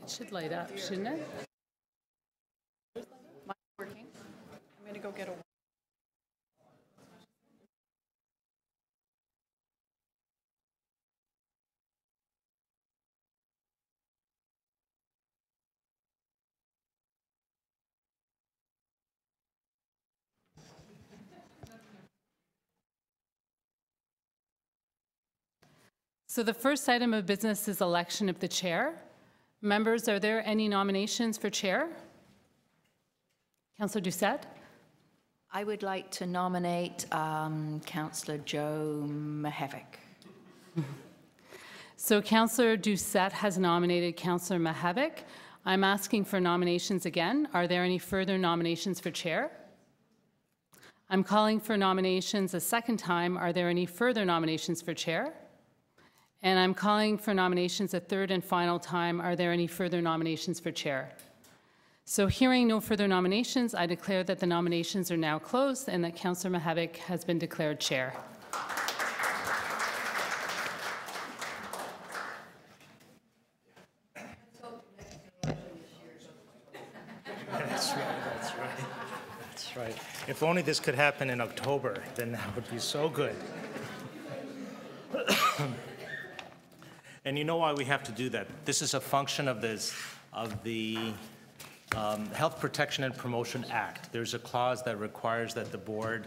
Should light up, shouldn't it? Mine's working. I'm going to go get a... So the first item of business is election of the chair. Members, are there any nominations for chair? Councillor Doucette? I would like to nominate Councillor Joe Mihevc. So Councillor Doucette has nominated Councillor Mihevc. I'm asking for nominations again. Are there any further nominations for chair? I'm calling for nominations a second time. Are there any further nominations for chair? And I'm calling for nominations a third and final time. Are there any further nominations for chair? So hearing no further nominations, I declare that the nominations are now closed and that Councillor Mihevc has been declared chair. That's right. If only this could happen in October, then that would be so good. And you know why we have to do that? This is a function of the Health Protection and Promotion Act. There's a clause that requires that the board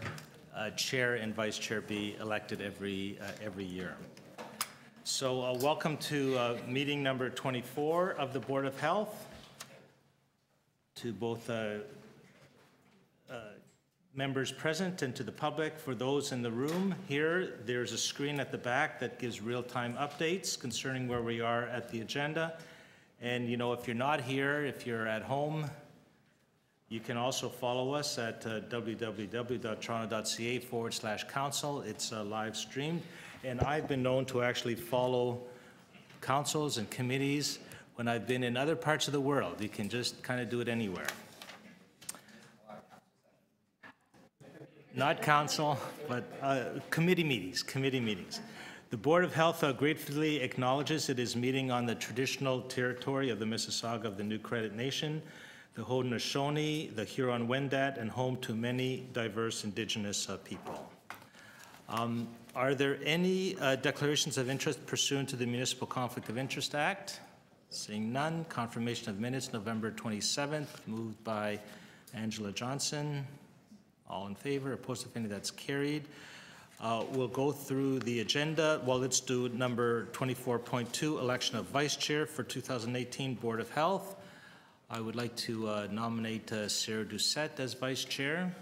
chair and vice chair be elected every year. So welcome to meeting number 24 of the Board of Health. To both members present and to the public. For those in the room here, there's a screen at the back that gives real-time updates concerning where we are at the agenda. And you know, if you're not here, if you're at home, you can also follow us at www.toronto.ca/council. It's live streamed. And I've been known to actually follow councils and committees when I've been in other parts of the world. You can just kind of do it anywhere. Not council, but committee meetings. The Board of Health gratefully acknowledges it is meeting on the traditional territory of the Mississauga of the New Credit Nation, the Haudenosaunee, the Huron-Wendat, and home to many diverse Indigenous people. Are there any declarations of interest pursuant to the Municipal Conflict of Interest Act? Seeing none, confirmation of minutes, November 27th, moved by Angela Johnson. All in favor, opposed if any, that's carried. We'll go through the agenda. Well, let's do number 24.2, election of vice chair for 2018 Board of Health. I would like to nominate Sarah Doucette as vice chair.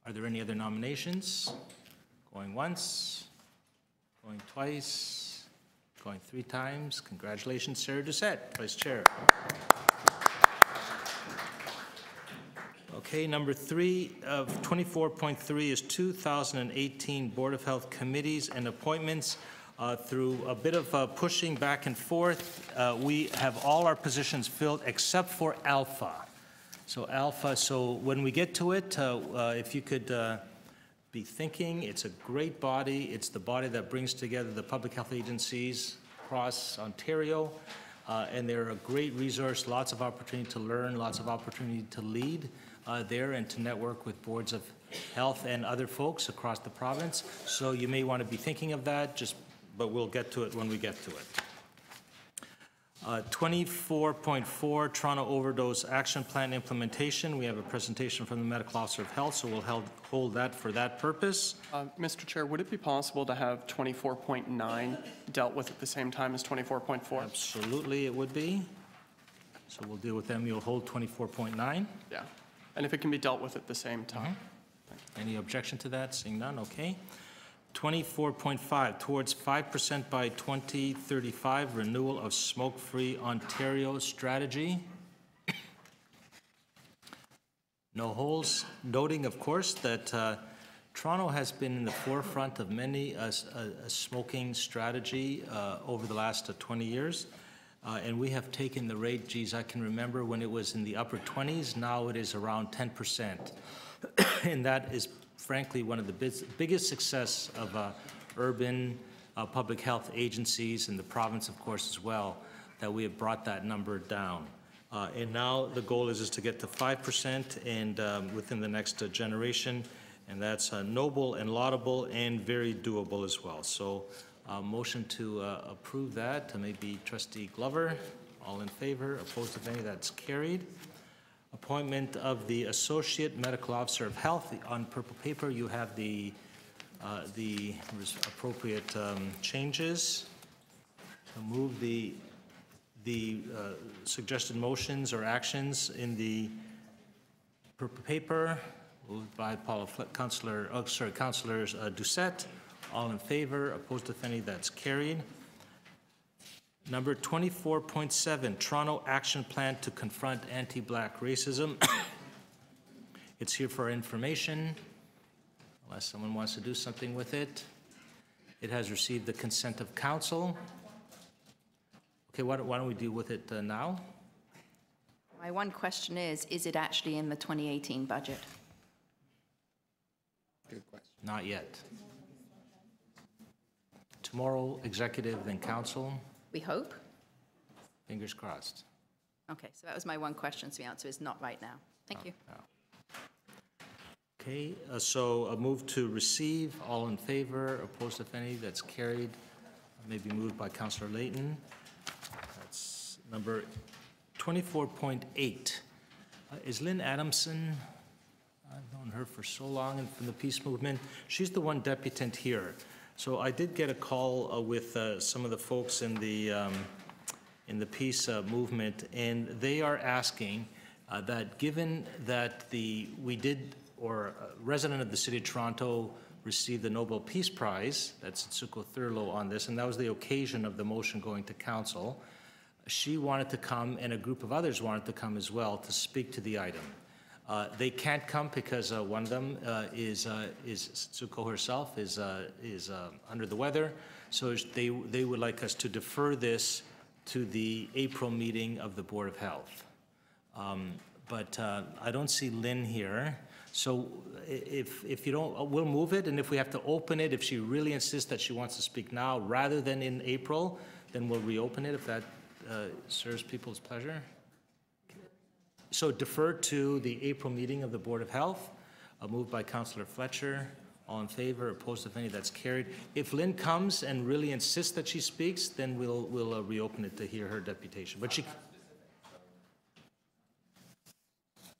Are there any other nominations? Going once, going twice, going three times. Congratulations, Sarah Doucette, vice chair. Okay, number 3 of 24.3 is 2018 Board of Health committees and appointments. Through a bit of pushing back and forth, we have all our positions filled except for Alpha. So Alpha, so when we get to it, if you could be thinking, it's a great body. It's the body that brings together the public health agencies across Ontario. And they're a great resource, lots of opportunity to learn, lots of opportunity to lead there and to network with boards of health and other folks across the province. So you may want to be thinking of that, but we'll get to it when we get to it. 24.4, Toronto Overdose Action Plan Implementation. We have a presentation from the Medical Officer of Health, so we'll hold that for that purpose. Mr. Chair, would it be possible to have 24.9 dealt with at the same time as 24.4? Absolutely, it would be. So we'll deal with them. You'll hold 24.9. Yeah, and if it can be dealt with at the same time. Any objection to that? Seeing none, okay. 24.5, towards 5% by 2035, renewal of smoke-free Ontario strategy. No holds, noting, of course, that Toronto has been in the forefront of many smoking strategy over the last 20 years. And we have taken the rate, geez, I can remember when it was in the upper 20s, now it is around 10%. And that is frankly one of the biggest success of urban public health agencies in the province, of course, as well, that we have brought that number down. And now the goal is to get to 5% and within the next generation, and that's noble and laudable and very doable as well. So motion to approve that, maybe Trustee Glover. All in favor, opposed if any, that's carried. Appointment of the Associate Medical Officer of Health. On purple paper, you have the appropriate changes. So move the suggested motions or actions in the purple paper, moved by Councillors Doucette. All in favor, opposed if any, that's carried. Number 24.7, Toronto Action Plan to Confront Anti-Black Racism. It's here for information, unless someone wants to do something with it. It has received the consent of council. Okay, why don't we deal with it now? My one question is it actually in the 2018 budget? Good question. Not yet. Tomorrow, executive, then council. We hope. Fingers crossed. Okay, so that was my one question, so the answer is not right now. Thank you. Okay, so a move to receive. All in favor, opposed if any, that's carried. Maybe moved by Councillor Layton. That's number 24.8. Is Lynn Adamson? I've known her for so long and from the peace movement. She's the one deputant here. So I did get a call with some of the folks in the peace movement, and they are asking that given that a resident of the City of Toronto received the Nobel Peace Prize, that's Tsuko Thurlow on this, and that was the occasion of the motion going to council, she wanted to come and a group of others wanted to come as well to speak to the item. They can't come because one of them is Tsuko herself is under the weather, so they would like us to defer this to the April meeting of the Board of Health. But I don't see Lynn here, so if you don't, we'll move it, and if we have to open it, if she really insists that she wants to speak now rather than in April, then we'll reopen it if that serves people's pleasure. So defer to the April meeting of the Board of Health, moved by Councillor Fletcher. All in favor, opposed if any, that's carried. If Lynn comes and really insists that she speaks, then we'll reopen it to hear her deputation. But she,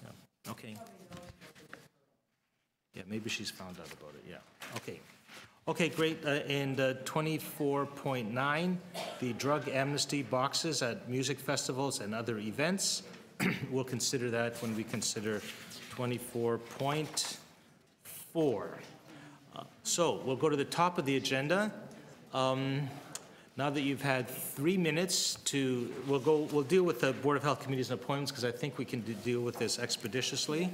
yeah, okay. Yeah, maybe she's found out about it, yeah, okay. Okay, great, and 24.9, the drug amnesty boxes at music festivals and other events. We'll consider that when we consider 24.4. So we'll go to the top of the agenda. Now that you've had 3 minutes to, we'll deal with the Board of Health committees and appointments because I think we can deal with this expeditiously.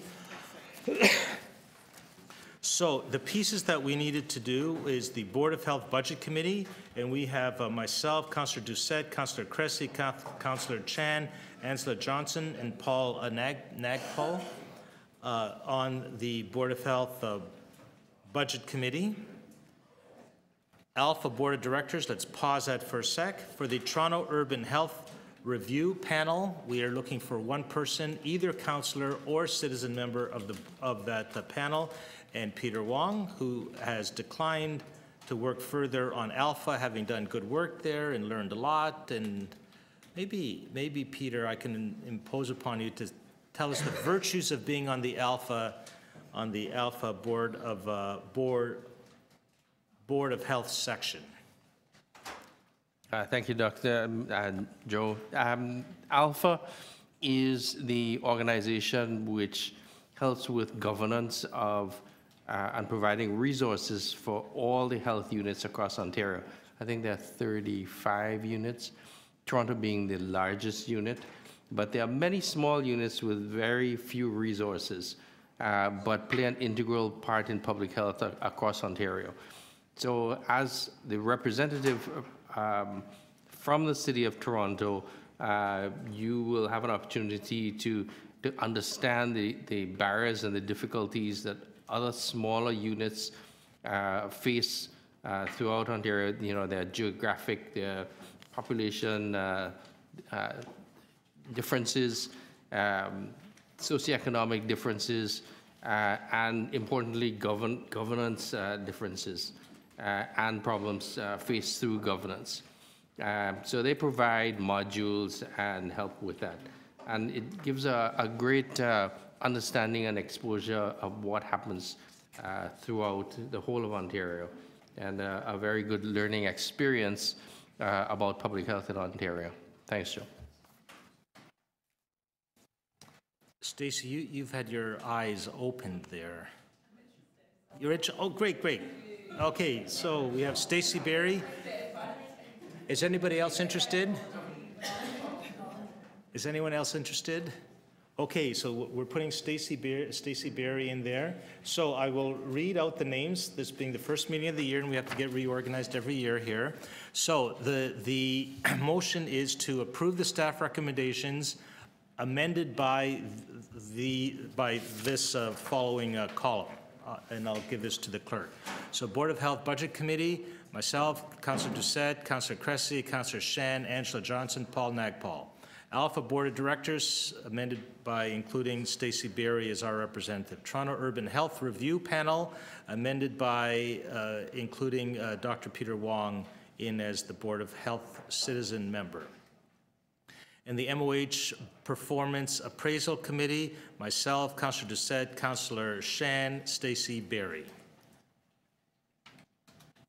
So the pieces that we needed to do is the Board of Health Budget Committee, and we have myself, Councillor Doucette, Councillor Cressy, Councillor Chan, Angela Johnson, and Paul Nagpal on the Board of Health Budget Committee. Alpha Board of Directors, let's pause that for a sec. For the Toronto Urban Health Review Panel, we are looking for one person, either councillor or citizen member of that panel, and Peter Wong, who has declined to work further on Alpha, having done good work there and learned a lot. And maybe Peter, I can impose upon you to tell us the virtues of being on the Alpha Board of Health section. Thank you, Dr. Joe. Alpha is the organization which helps with governance of and providing resources for all the health units across Ontario. I think there are 35 units, Toronto being the largest unit, but there are many small units with very few resources, but play an integral part in public health across Ontario. So as the representative from the City of Toronto, you will have an opportunity to understand the barriers and the difficulties that other smaller units face throughout Ontario. You know, their geographic, their population, differences, socioeconomic differences, and importantly, governance differences and problems faced through governance. So they provide modules and help with that. And it gives a great understanding and exposure of what happens throughout the whole of Ontario, and a very good learning experience about public health in Ontario. Thanks, Joe. Stacy, you've had your eyes opened there. You're oh, great, great. Okay, so we have Stacy Berry. Is anybody else interested? Is anyone else interested? Okay, so we're putting Stacy Berry in there. So I will read out the names, this being the first meeting of the year, and we have to get reorganized every year here. So the motion is to approve the staff recommendations amended by this following column, and I'll give this to the clerk. So Board of Health Budget Committee, myself, Councillor Doucette, Councillor Cressy, Councillor Shan, Angela Johnson, Paul Nagpal. Alpha Board of Directors, amended by including Stacy Berry as our representative. Toronto Urban Health Review Panel, amended by including Dr. Peter Wong in as the Board of Health citizen member. And the MOH Performance Appraisal Committee, myself, Councillor Doucette, Councillor Shan, Stacy Berry.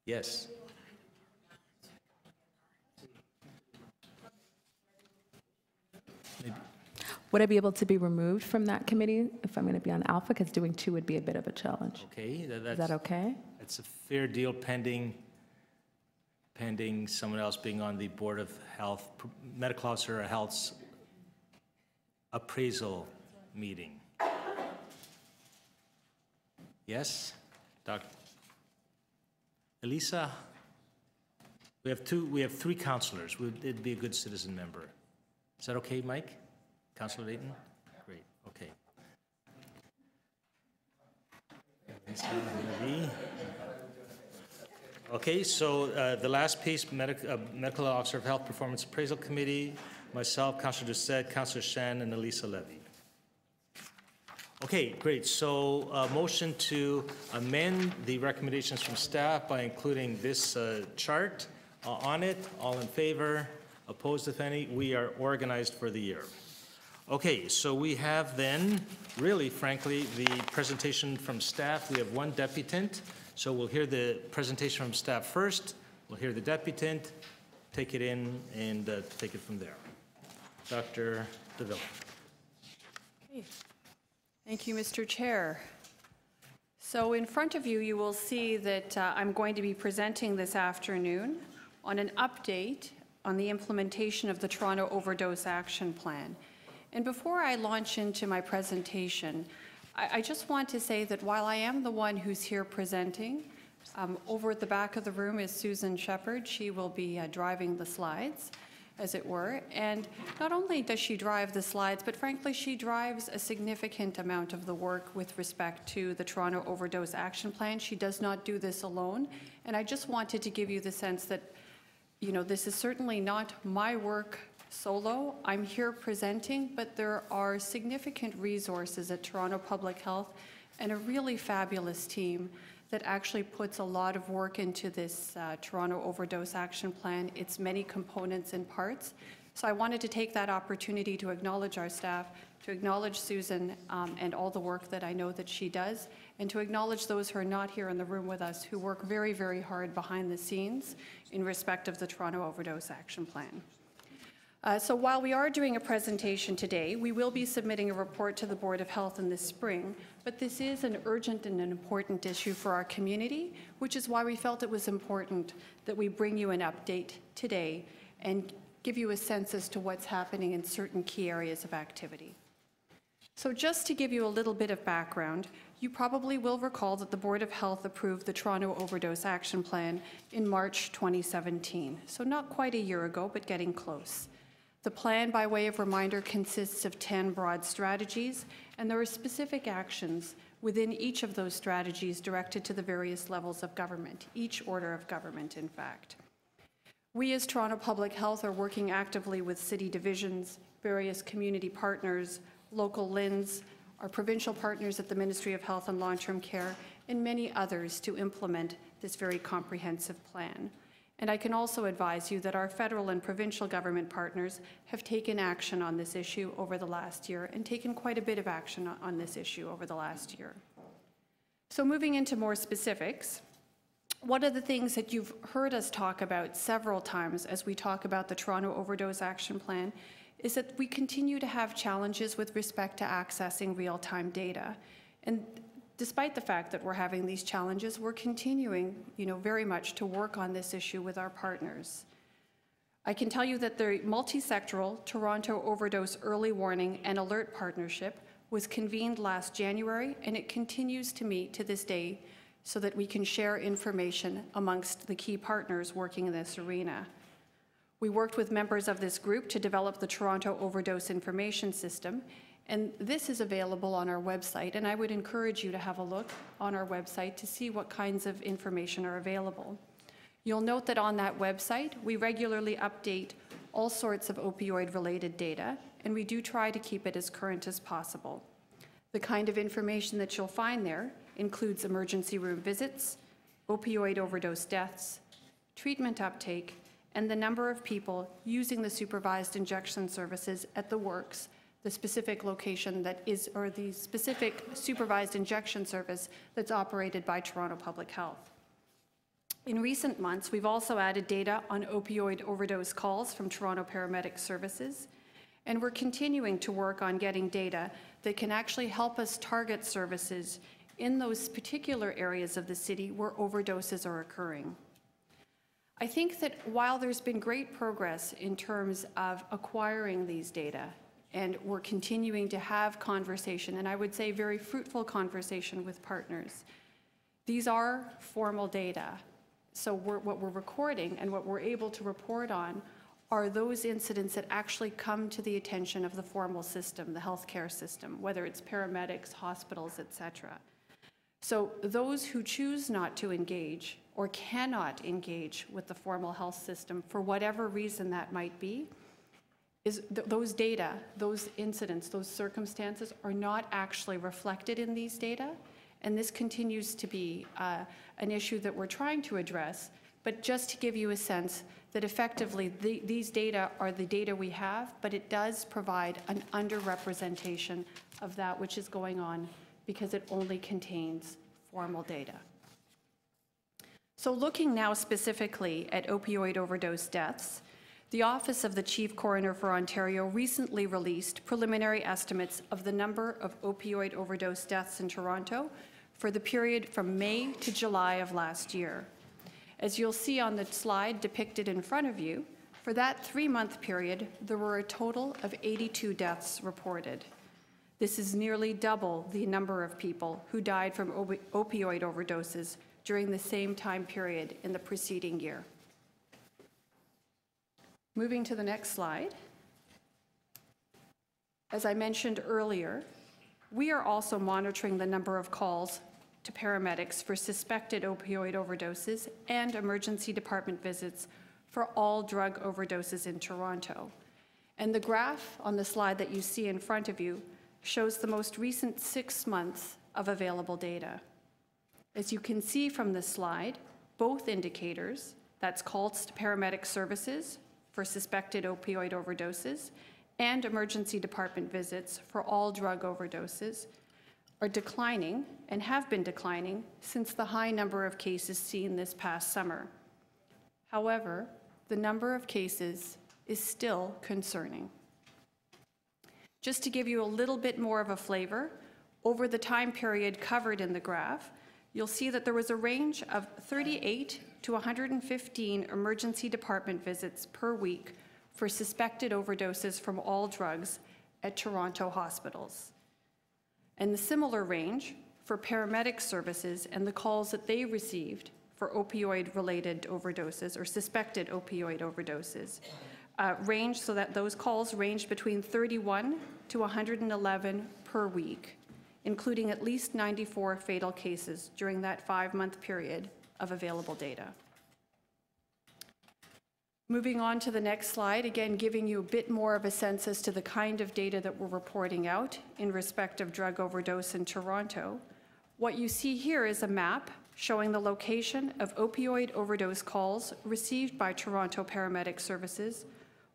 Yes. Would I be able to be removed from that committee if I'm going to be on Alpha? Because doing two would be a bit of a challenge. Okay. Is that okay? It's a fair deal pending someone else being on the Board of Health, Medical Officer of Health's appraisal meeting. Yes? Dr. Elisa? We have three councillors. It'd be a good citizen member. Is that okay, Mike? Councillor Layton? Great, okay. Okay, so the last piece, Medical Officer of Health Performance Appraisal Committee, myself, Councillor Doucette, Councillor Shan, and Elisa Levy. Okay, great. So motion to amend the recommendations from staff by including this chart on it. All in favor? Opposed, if any? We are organized for the year. Okay, so we have then, really, frankly, the presentation from staff. We have one deputant. So we'll hear the presentation from staff first. We'll hear the deputant, take it in, and take it from there. Dr. DeVille. Okay. Thank you, Mr. Chair. So in front of you, you will see that I'm going to be presenting this afternoon on an update on the implementation of the Toronto Overdose Action Plan. And before I launch into my presentation, I just want to say that while I am the one who's here presenting, over at the back of the room is Susan Shepherd. She will be driving the slides, as it were. And not only does she drive the slides, but frankly, she drives a significant amount of the work with respect to the Toronto Overdose Action Plan. She does not do this alone. And I just wanted to give you the sense that, you know, this is certainly not my work solo. I'm here presenting, but there are significant resources at Toronto Public Health and a really fabulous team that actually puts a lot of work into this Toronto Overdose Action Plan, its many components and parts. So I wanted to take that opportunity to acknowledge our staff, to acknowledge Susan and all the work that I know that she does, and to acknowledge those who are not here in the room with us who work very, very hard behind the scenes in respect of the Toronto Overdose Action Plan. So while we are doing a presentation today, we will be submitting a report to the Board of Health in the spring, but this is an urgent and an important issue for our community, which is why we felt it was important that we bring you an update today and give you a sense as to what's happening in certain key areas of activity. So just to give you a little bit of background, you probably will recall that the Board of Health approved the Toronto Overdose Action Plan in March 2017. So not quite a year ago, but getting close. The plan, by way of reminder, consists of 10 broad strategies, and there are specific actions within each of those strategies directed to the various levels of government, each order of government, in fact. We as Toronto Public Health are working actively with city divisions, various community partners, local LHINs, our provincial partners at the Ministry of Health and Long-Term Care, and many others to implement this very comprehensive plan. And I can also advise you that our federal and provincial government partners have taken action on this issue over the last year and taken quite a bit of action on this issue over the last year. So moving into more specifics, one of the things that you've heard us talk about several times as we talk about the Toronto Overdose Action Plan is that we continue to have challenges with respect to accessing real-time data. And despite the fact that we're having these challenges, we're continuing, very much to work on this issue with our partners. I can tell you that the multi-sectoral Toronto Overdose Early Warning and Alert Partnership was convened last January, and it continues to meet to this day so that we can share information amongst the key partners working in this arena. We worked with members of this group to develop the Toronto Overdose Information System, and this is available on our website, and I would encourage you to have a look on our website to see what kinds of information are available. You'll note that on that website, we regularly update all sorts of opioid-related data, and we do try to keep it as current as possible. The kind of information that you'll find there includes emergency room visits, opioid overdose deaths, treatment uptake, and the number of people using the supervised injection services at the works, the specific location that is, or the specific supervised injection service that's operated by Toronto Public Health. In recent months, we've also added data on opioid overdose calls from Toronto Paramedic Services, and we're continuing to work on getting data that can actually help us target services in those particular areas of the city where overdoses are occurring. I think that while there's been great progress in terms of acquiring these data, and we're continuing to have conversation, and I would say very fruitful conversation with partners, these are formal data. So what we're recording and what we're able to report on are those incidents that actually come to the attention of the formal system, the healthcare system, whether it's paramedics, hospitals, etc. So those who choose not to engage or cannot engage with the formal health system for whatever reason that might be, those data, those incidents, those circumstances are not actually reflected in these data, and this continues to be an issue that we're trying to address. But just to give you a sense that effectively these data are the data we have, but it does provide an underrepresentation of that which is going on because it only contains formal data. So looking now specifically at opioid overdose deaths, the Office of the Chief Coroner for Ontario recently released preliminary estimates of the number of opioid overdose deaths in Toronto for the period from May to July of last year. As you'll see on the slide depicted in front of you, for that 3-month period, there were a total of 82 deaths reported. This is nearly double the number of people who died from opioid overdoses during the same time period in the preceding year. Moving to the next slide. As I mentioned earlier, we are also monitoring the number of calls to paramedics for suspected opioid overdoses and emergency department visits for all drug overdoses in Toronto. And the graph on the slide that you see in front of you shows the most recent 6 months of available data. As you can see from this slide, both indicators, that's calls to paramedic services for suspected opioid overdoses and emergency department visits for all drug overdoses, are declining and have been declining since the high number of cases seen this past summer. However, the number of cases is still concerning. Just to give you a little bit more of a flavor, over the time period covered in the graph, you'll see that there was a range of 38 to 115 emergency department visits per week for suspected overdoses from all drugs at Toronto hospitals. And the similar range for paramedic services and the calls that they received for opioid-related overdoses or suspected opioid overdoses range, so that those calls ranged between 31 to 111 per week, including at least 94 fatal cases during that 5-month period of available data. Moving on to the next slide, again, giving you a bit more of a sense as to the kind of data that we're reporting out in respect of drug overdose in Toronto. What you see here is a map showing the location of opioid overdose calls received by Toronto Paramedic Services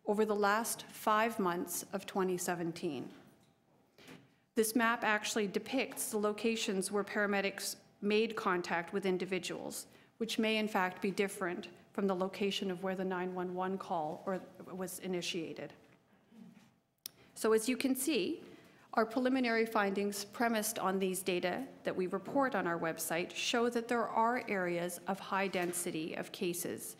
over the last 5 months of 2017. This map actually depicts the locations where paramedics made contact with individuals, which may in fact be different from the location of where the 911 call was initiated. So as you can see, our preliminary findings premised on these data that we report on our website show that there are areas of high density of cases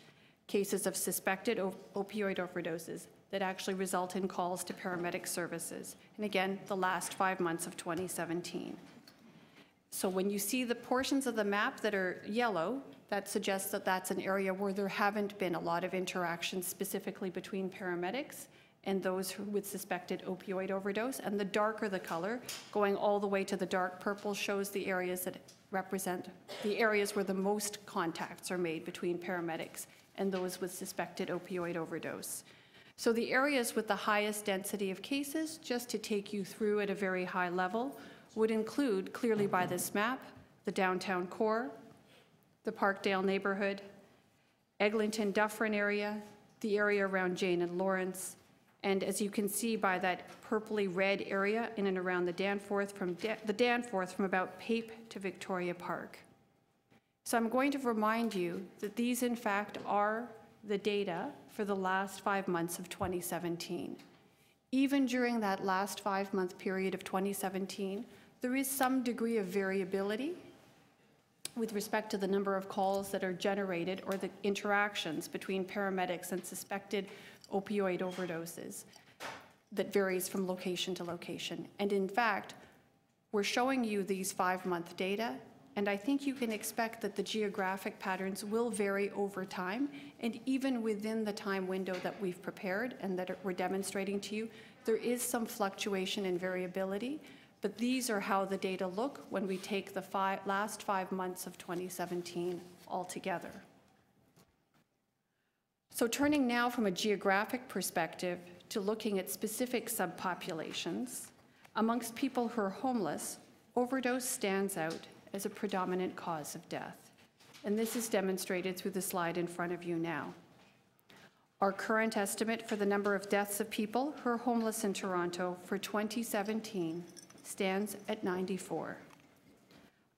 of suspected opioid overdoses that actually result in calls to paramedic services. And again, the last 5 months of 2017. So when you see the portions of the map that are yellow, that suggests that that's an area where there haven't been a lot of interaction specifically between paramedics and those with suspected opioid overdose. And the darker the color, going all the way to the dark purple, shows the areas that represent the areas where the most contacts are made between paramedics and those with suspected opioid overdose. So the areas with the highest density of cases, just to take you through at a very high level, would include, clearly by this map, the downtown core, the Parkdale neighborhood, Eglinton Dufferin area, the area around Jane and Lawrence, and as you can see by that purpley red area in and around the Danforth from about Pape to Victoria Park. So I'm going to remind you that these in fact are the data for the last 5 months of 2017. Even during that last 5-month period of 2017, there is some degree of variability with respect to the number of calls that are generated or the interactions between paramedics and suspected opioid overdoses that varies from location to location. And in fact, we're showing you these 5-month data, and I think you can expect that the geographic patterns will vary over time, and even within the time window that we've prepared and that we're demonstrating to you, there is some fluctuation and variability. But these are how the data look when we take the last 5 months of 2017 altogether. So turning now from a geographic perspective to looking at specific subpopulations, amongst people who are homeless, overdose stands out as a predominant cause of death. And this is demonstrated through the slide in front of you now. Our current estimate for the number of deaths of people who are homeless in Toronto for 2017 stands at 94.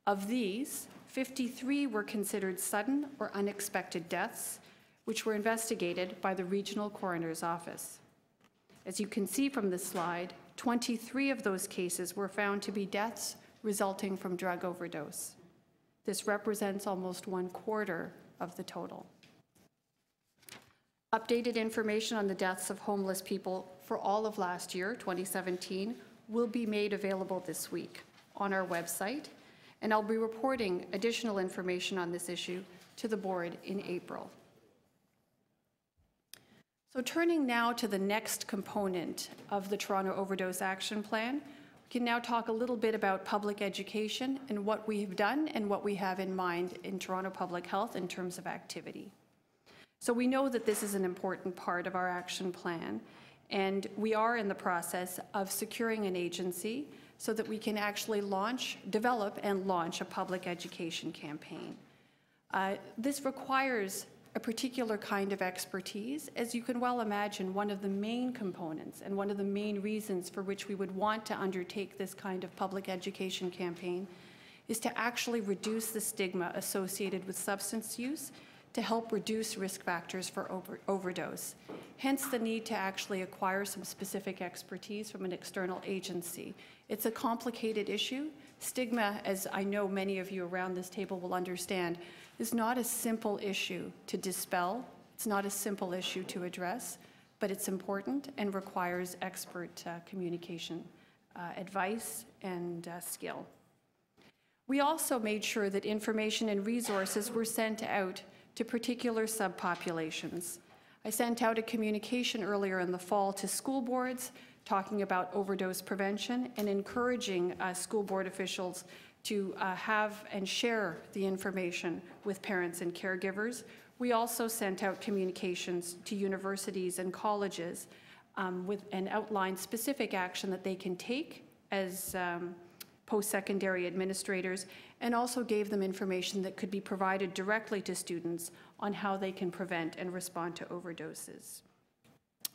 Of these, 53 were considered sudden or unexpected deaths, which were investigated by the Regional Coroner's Office. As you can see from this slide, 23 of those cases were found to be deaths resulting from drug overdose. This represents almost 1/4 of the total. Updated information on the deaths of homeless people for all of last year, 2017, will be made available this week on our website, and I'll be reporting additional information on this issue to the board in April. So turning now to the next component of the Toronto Overdose Action Plan, we can now talk a little bit about public education and what we have done and what we have in mind in Toronto Public Health in terms of activity. So we know that this is an important part of our action plan, and we are in the process of securing an agency so that we can actually develop and launch a public education campaign. This requires a particular kind of expertise. As you can well imagine, one of the main components and one of the main reasons for which we would want to undertake this kind of public education campaign is to actually reduce the stigma associated with substance use to help reduce risk factors for overdose. Hence the need to actually acquire some specific expertise from an external agency. It's a complicated issue. Stigma, as I know many of you around this table will understand, is not a simple issue to dispel. It's not a simple issue to address, but it's important and requires expert communication, advice, and skill. We also made sure that information and resources were sent out to particular subpopulations. I sent out a communication earlier in the fall to school boards talking about overdose prevention and encouraging school board officials to have and share the information with parents and caregivers We also sent out communications to universities and colleges and outlined specific action that they can take as post-secondary administrators, and also gave them information that could be provided directly to students on how they can prevent and respond to overdoses.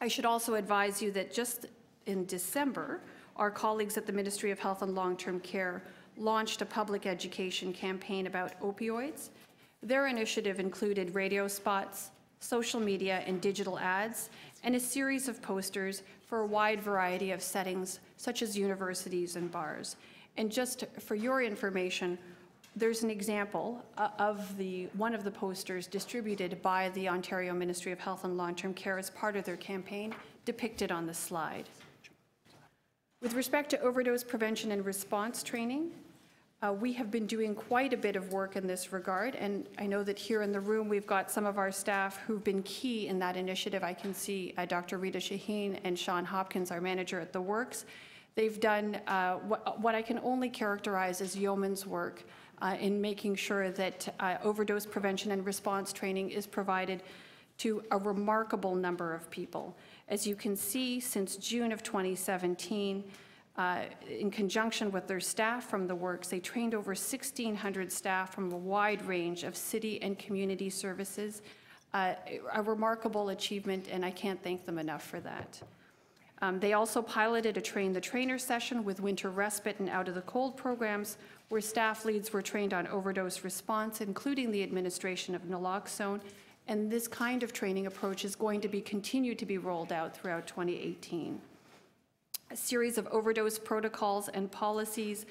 I should also advise you that just in December, our colleagues at the Ministry of Health and Long-Term Care launched a public education campaign about opioids. Their initiative included radio spots, social media and digital ads, and a series of posters for a wide variety of settings, such as universities and bars. And just for your information, there's an example of one of the posters distributed by the Ontario Ministry of Health and Long-Term Care as part of their campaign, depicted on the slide. With respect to overdose prevention and response training, we have been doing quite a bit of work in this regard, and I know that here in the room we've got some of our staff who've been key in that initiative. I can see Dr. Rita Shaheen and Sean Hopkins, our manager at the Works. They've done what I can only characterize as yeoman's work in making sure that overdose prevention and response training is provided to a remarkable number of people. As you can see, since June of 2017, in conjunction with their staff from the Works, they trained over 1,600 staff from a wide range of city and community services. A remarkable achievement, and I can't thank them enough for that. They also piloted a Train the Trainer session with winter respite and out of the cold programs, where staff leads were trained on overdose response, including the administration of naloxone. And this kind of training approach is going to be continued to be rolled out throughout 2018. A series of overdose protocols and policies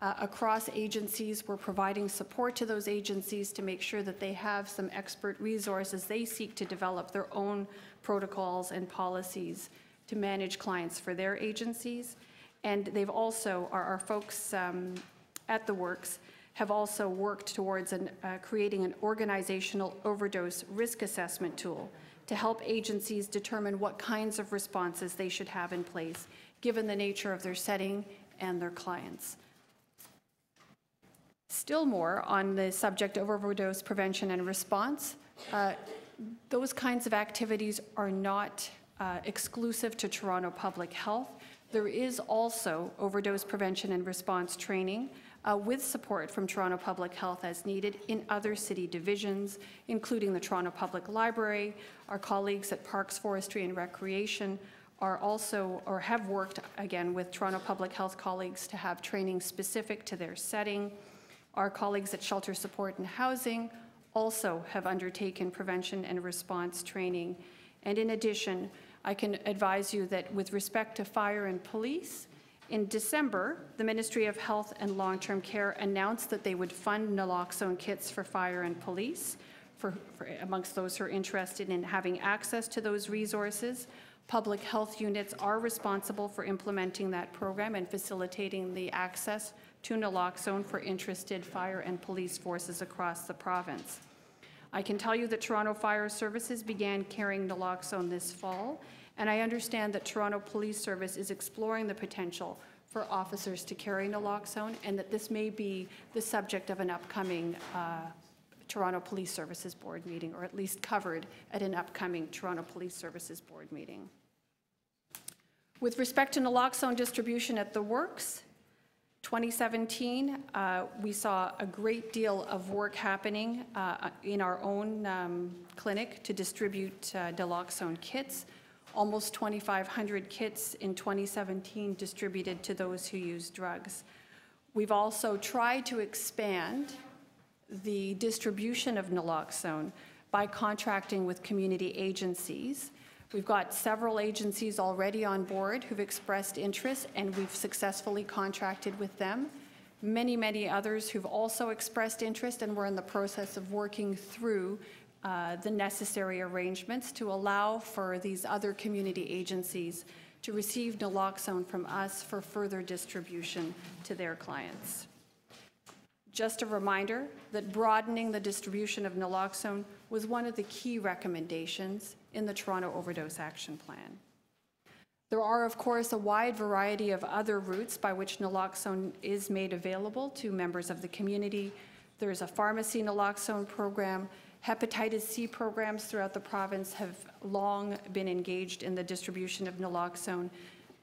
across agencies. We're providing support to those agencies to make sure that they have some expert resources. They seek to develop their own protocols and policies to manage clients for their agencies. And they've also, our folks at the Works have also worked towards creating an organizational overdose risk assessment tool to help agencies determine what kinds of responses they should have in place, given the nature of their setting and their clients. Still more on the subject of overdose prevention and response, those kinds of activities are not exclusive to Toronto Public Health. There is also overdose prevention and response training with support from Toronto Public Health as needed in other city divisions, including the Toronto Public Library. Our colleagues at Parks, Forestry and Recreation are also, or have worked again with Toronto Public Health colleagues to have training specific to their setting. Our colleagues at Shelter Support and Housing also have undertaken prevention and response training. And in addition, I can advise you that with respect to fire and police, in December, the Ministry of Health and Long-Term Care announced that they would fund naloxone kits for fire and police, for amongst those who are interested in having access to those resources. Public health units are responsible for implementing that program and facilitating the access to naloxone for interested fire and police forces across the province. I can tell you that Toronto Fire Services began carrying naloxone this fall, and I understand that Toronto Police Service is exploring the potential for officers to carry naloxone, and that this may be the subject of an upcoming Toronto Police Services Board meeting, or at least covered at an upcoming Toronto Police Services Board meeting. With respect to naloxone distribution at the Works, 2017, we saw a great deal of work happening in our own clinic to distribute naloxone kits. Almost 2,500 kits in 2017 distributed to those who use drugs. We've also tried to expand the distribution of naloxone by contracting with community agencies. We've got several agencies already on board who've expressed interest, and we've successfully contracted with them. Many, many others who've also expressed interest, and we're in the process of working through the necessary arrangements to allow for these other community agencies to receive naloxone from us for further distribution to their clients. Just a reminder that broadening the distribution of naloxone was one of the key recommendations in the Toronto Overdose Action Plan. There are, of course, a wide variety of other routes by which naloxone is made available to members of the community. There's a pharmacy naloxone program, Hepatitis C programs throughout the province have long been engaged in the distribution of naloxone.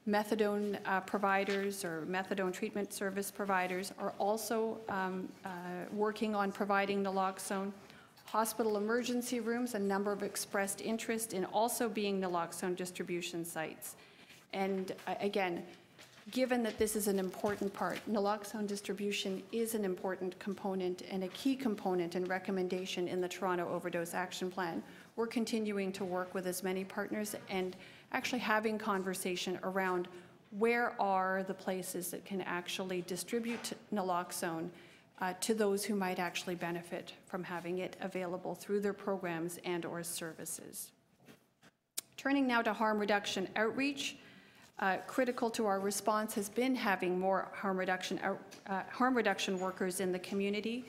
Methadone providers or methadone treatment service providers are also working on providing naloxone. Hospital emergency rooms, a number of expressed interest in also being naloxone distribution sites. And again, given that this is an important part, naloxone distribution is an important component and a key component and recommendation in the Toronto Overdose Action Plan. We're continuing to work with as many partners and actually having conversation around where are the places that can actually distribute naloxone to those who might actually benefit from having it available through their programs and or services. Turning now to harm reduction outreach, critical to our response has been having more harm reduction workers in the community.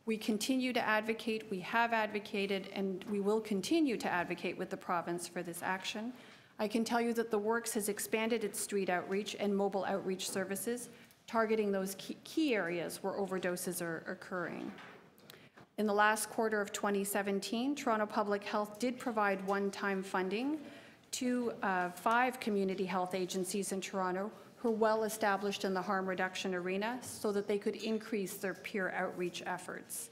We continue to advocate, we have advocated, and we will continue to advocate with the province for this action. I can tell you that the Works has expanded its street outreach and mobile outreach services, targeting those key areas where overdoses are occurring. In the last quarter of 2017, Toronto Public Health did provide one-time funding to 5 community health agencies in Toronto who are well established in the harm reduction arena so that they could increase their peer outreach efforts.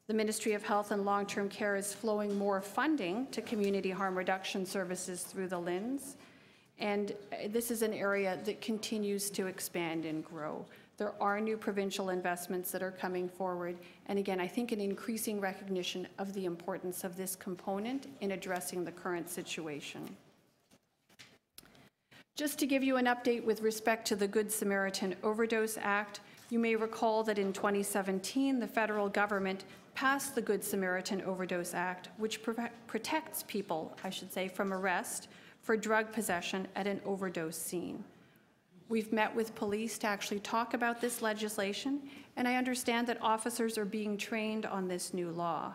The Ministry of Health and Long-Term Care is flowing more funding to community harm reduction services through the LHINs. And this is an area that continues to expand and grow. There are new provincial investments that are coming forward. And again, I think an increasing recognition of the importance of this component in addressing the current situation. Just to give you an update with respect to the Good Samaritan Overdose Act, you may recall that in 2017, the federal government passed the Good Samaritan Overdose Act, which protects people, I should say, from arrest for drug possession at an overdose scene. We've met with police to actually talk about this legislation, and I understand that officers are being trained on this new law.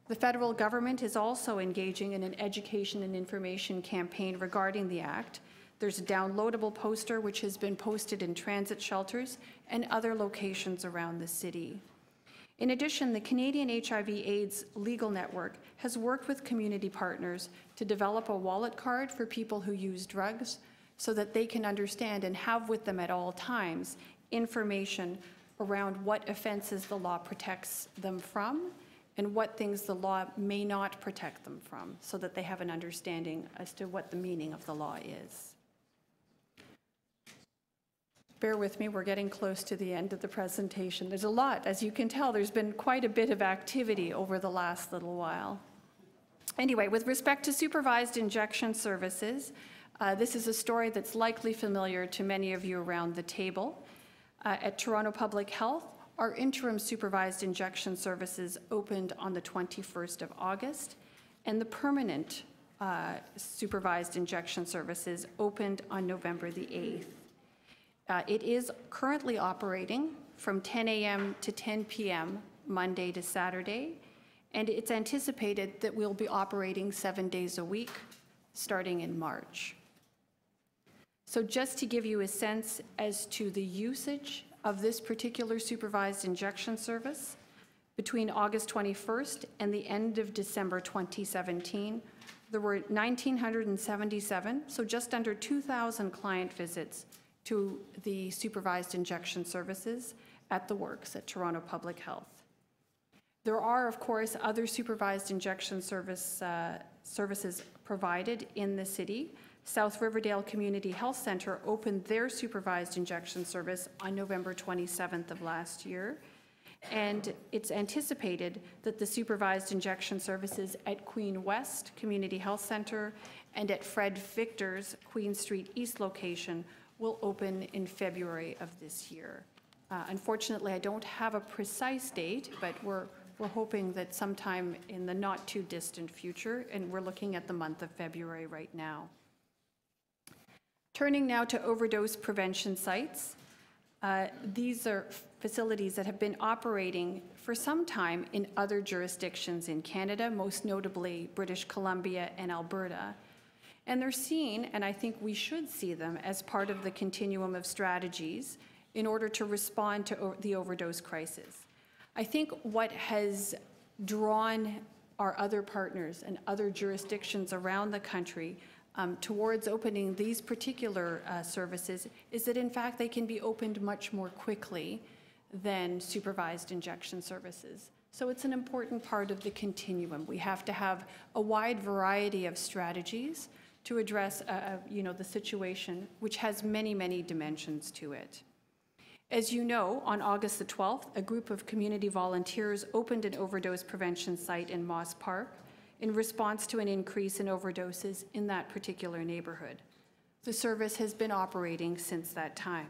The federal government is also engaging in an education and information campaign regarding the Act. There's a downloadable poster which has been posted in transit shelters and other locations around the city. In addition, the Canadian HIV/AIDS Legal Network has worked with community partners to develop a wallet card for people who use drugs so that they can understand and have with them at all times information around what offenses the law protects them from and what things the law may not protect them from, so that they have an understanding as to what the meaning of the law is. Bear with me, we're getting close to the end of the presentation. There's a lot, as you can tell, there's been quite a bit of activity over the last little while. Anyway, with respect to supervised injection services, this is a story that's likely familiar to many of you around the table. At Toronto Public Health, our interim supervised injection services opened on the 21st of August, and the permanent supervised injection services opened on November the 8th. It is currently operating from 10 a.m. to 10 p.m. Monday to Saturday, and it's anticipated that we'll be operating 7 days a week starting in March. So just to give you a sense as to the usage of this particular supervised injection service, between August 21st and the end of December 2017, there were 1,977, so just under 2,000 client visits to the supervised injection services at the Works at Toronto Public Health. There are, of course, other supervised injection services provided in the city. South Riverdale Community Health Centre opened their supervised injection service on November 27th of last year, and it's anticipated that the supervised injection services at Queen West Community Health Centre and at Fred Victor's Queen Street East location will open in February of this year. Unfortunately, I don't have a precise date, but we're hoping that sometime in the not too distant future, and we're looking at the month of February right now. Turning now to overdose prevention sites. These are facilities that have been operating for some time in other jurisdictions in Canada, most notably British Columbia and Alberta. And they're seen, and I think we should see them, as part of the continuum of strategies in order to respond to the overdose crisis. I think what has drawn our other partners and other jurisdictions around the country towards opening these particular services is that, in fact, they can be opened much more quickly than supervised injection services. So it's an important part of the continuum. We have to have a wide variety of strategies to address the situation, which has many, many dimensions to it. As you know, on August the 12th, a group of community volunteers opened an overdose prevention site in Moss Park in response to an increase in overdoses in that particular neighborhood. The service has been operating since that time.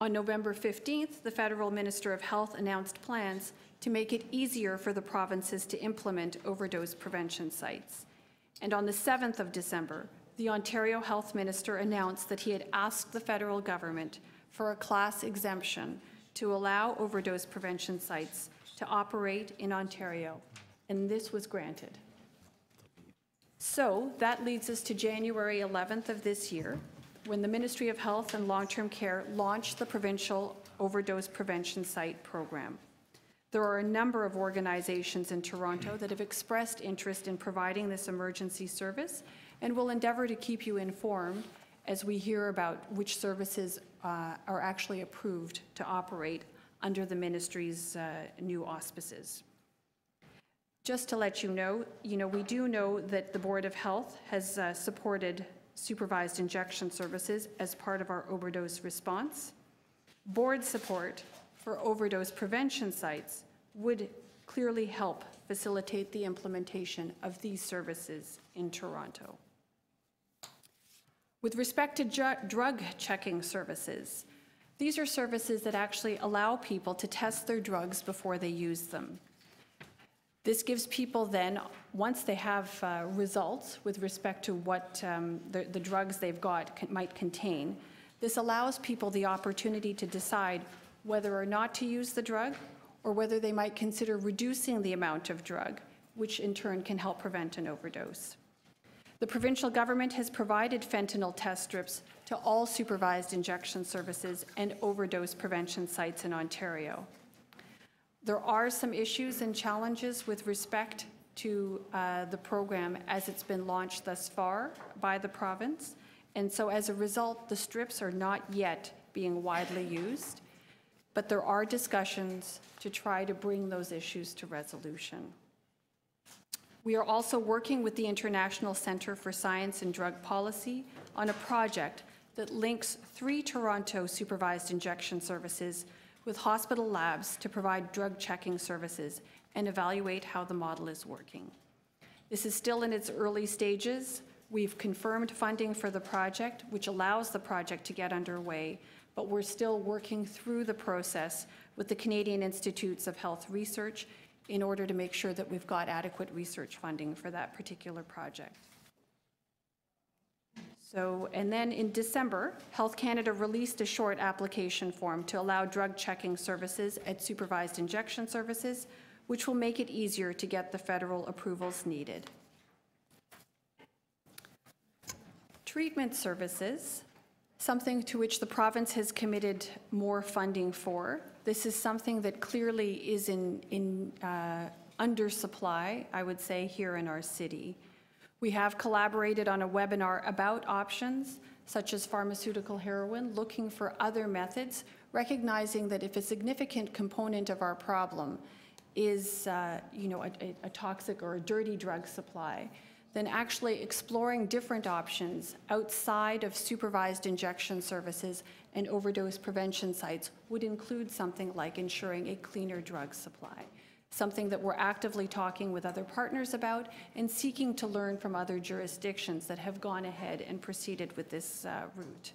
On November 15th, the Federal Minister of Health announced plans to make it easier for the provinces to implement overdose prevention sites. And on the 7th of December, the Ontario Health Minister announced that he had asked the federal government for a class exemption to allow overdose prevention sites to operate in Ontario, and this was granted. So that leads us to January 11th of this year, when the Ministry of Health and Long-Term Care launched the Provincial Overdose Prevention Site Program. There are a number of organizations in Toronto that have expressed interest in providing this emergency service, and will endeavor to keep you informed as we hear about which services are actually approved to operate under the ministry's new auspices. Just to let you know, we do know that the Board of Health has supported supervised injection services as part of our overdose response. Board support for overdose prevention sites would clearly help facilitate the implementation of these services in Toronto. With respect to drug checking services, these are services that actually allow people to test their drugs before they use them. This gives people then, once they have results with respect to what the drugs they've got might contain, this allows people the opportunity to decide whether or not to use the drug, or whether they might consider reducing the amount of drug, which in turn can help prevent an overdose. The provincial government has provided fentanyl test strips to all supervised injection services and overdose prevention sites in Ontario. There are some issues and challenges with respect to the program as it's been launched thus far by the province, and so as a result, the strips are not yet being widely used, but there are discussions to try to bring those issues to resolution. We are also working with the International Centre for Science and Drug Policy on a project that links 3 Toronto supervised injection services with hospital labs to provide drug checking services and evaluate how the model is working. This is still in its early stages. We've confirmed funding for the project, which allows the project to get underway, but we're still working through the process with the Canadian Institutes of Health Research in order to make sure that we've got adequate research funding for that particular project. And then in December, Health Canada released a short application form to allow drug checking services at supervised injection services, which will make it easier to get the federal approvals needed. Treatment services, something to which the province has committed more funding for. This is something that clearly is in undersupply, I would say, here in our city. We have collaborated on a webinar about options, such as pharmaceutical heroin, looking for other methods, recognizing that if a significant component of our problem is a toxic or a dirty drug supply, then actually exploring different options outside of supervised injection services and overdose prevention sites would include something like ensuring a cleaner drug supply, something that we're actively talking with other partners about and seeking to learn from other jurisdictions that have gone ahead and proceeded with this route.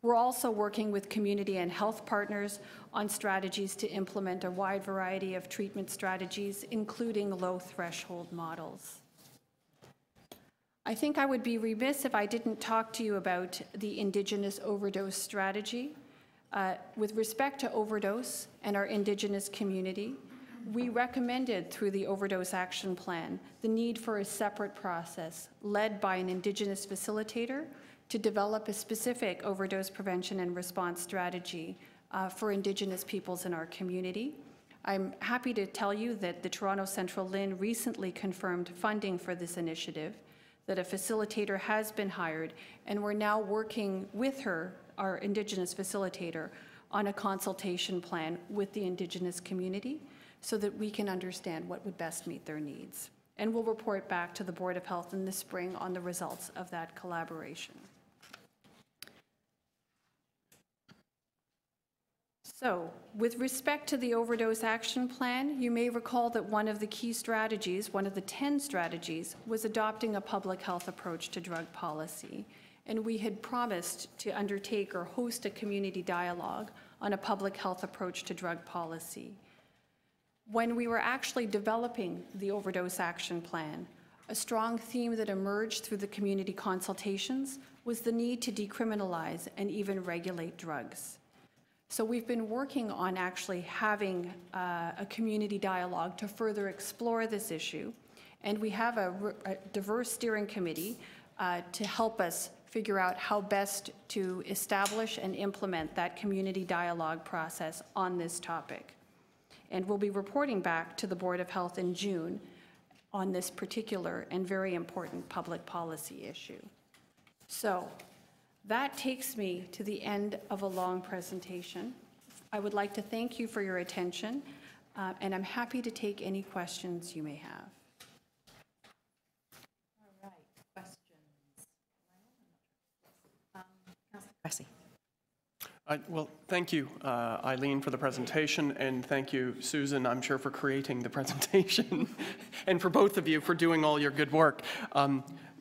We're also working with community and health partners on strategies to implement a wide variety of treatment strategies, including low-threshold models. I think I would be remiss if I didn't talk to you about the Indigenous overdose strategy. With respect to overdose and our Indigenous community, we recommended through the Overdose Action Plan the need for a separate process led by an Indigenous facilitator to develop a specific overdose prevention and response strategy for Indigenous peoples in our community. I'm happy to tell you that the Toronto Central LHIN recently confirmed funding for this initiative, that a facilitator has been hired, and we're now working with her, our Indigenous facilitator, on a consultation plan with the Indigenous community so that we can understand what would best meet their needs. And we'll report back to the Board of Health in the spring on the results of that collaboration. So, with respect to the Overdose Action Plan, you may recall that one of the key strategies, one of the 10 strategies, was adopting a public health approach to drug policy. And we had promised to undertake or host a community dialogue on a public health approach to drug policy. When we were actually developing the Overdose Action Plan, a strong theme that emerged through the community consultations was the need to decriminalize and even regulate drugs. So we've been working on actually having a community dialogue to further explore this issue. And we have a diverse steering committee to help us figure out how best to establish and implement that community dialogue process on this topic. And we'll be reporting back to the Board of Health in June on this particular and very important public policy issue. So that takes me to the end of a long presentation. I would like to thank you for your attention, and I'm happy to take any questions you may have. All right, questions? Councillor Cressy. Well, thank you, Eileen, for the presentation, and thank you, Susan, I'm sure, for creating the presentation, and for both of you for doing all your good work.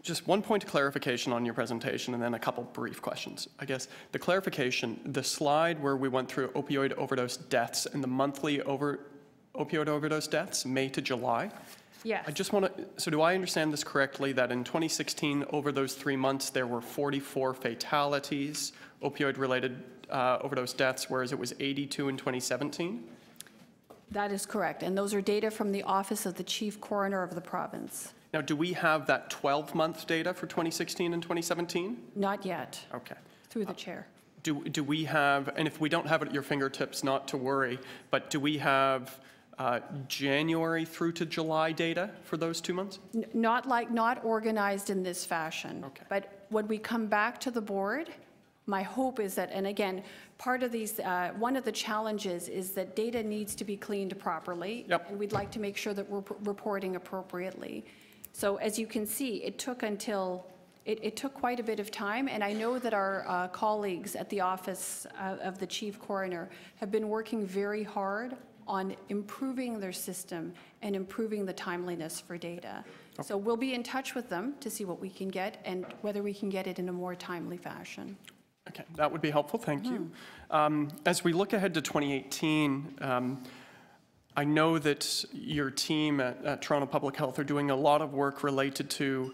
Just one point of clarification on your presentation, and then a couple brief questions. I guess the clarification, the slide where we went through opioid overdose deaths and the monthly opioid overdose deaths, May to July. Yes. I just want to, so do I understand this correctly, that in 2016, over those 3 months, there were 44 fatalities, opioid-related overdose deaths, whereas it was 82 in 2017? That is correct, and those are data from the Office of the Chief Coroner of the province. Now, do we have that 12-month data for 2016 and 2017? Not yet. Okay. Through the chair. Do we have, and if we don't have it at your fingertips, not to worry, but do we have January through to July data for those 2 months? Not organized in this fashion. Okay. But when we come back to the board, my hope is that, and again, part of these, one of the challenges is that data needs to be cleaned properly. Yep. And we'd like to make sure that we're reporting appropriately. So as you can see, it took quite a bit of time, and I know that our colleagues at the Office of the Chief Coroner have been working very hard on improving their system and improving the timeliness for data. Okay. So we'll be in touch with them to see what we can get and whether we can get it in a more timely fashion. Okay, that would be helpful, thank you. As we look ahead to 2018, I know that your team at Toronto Public Health are doing a lot of work related to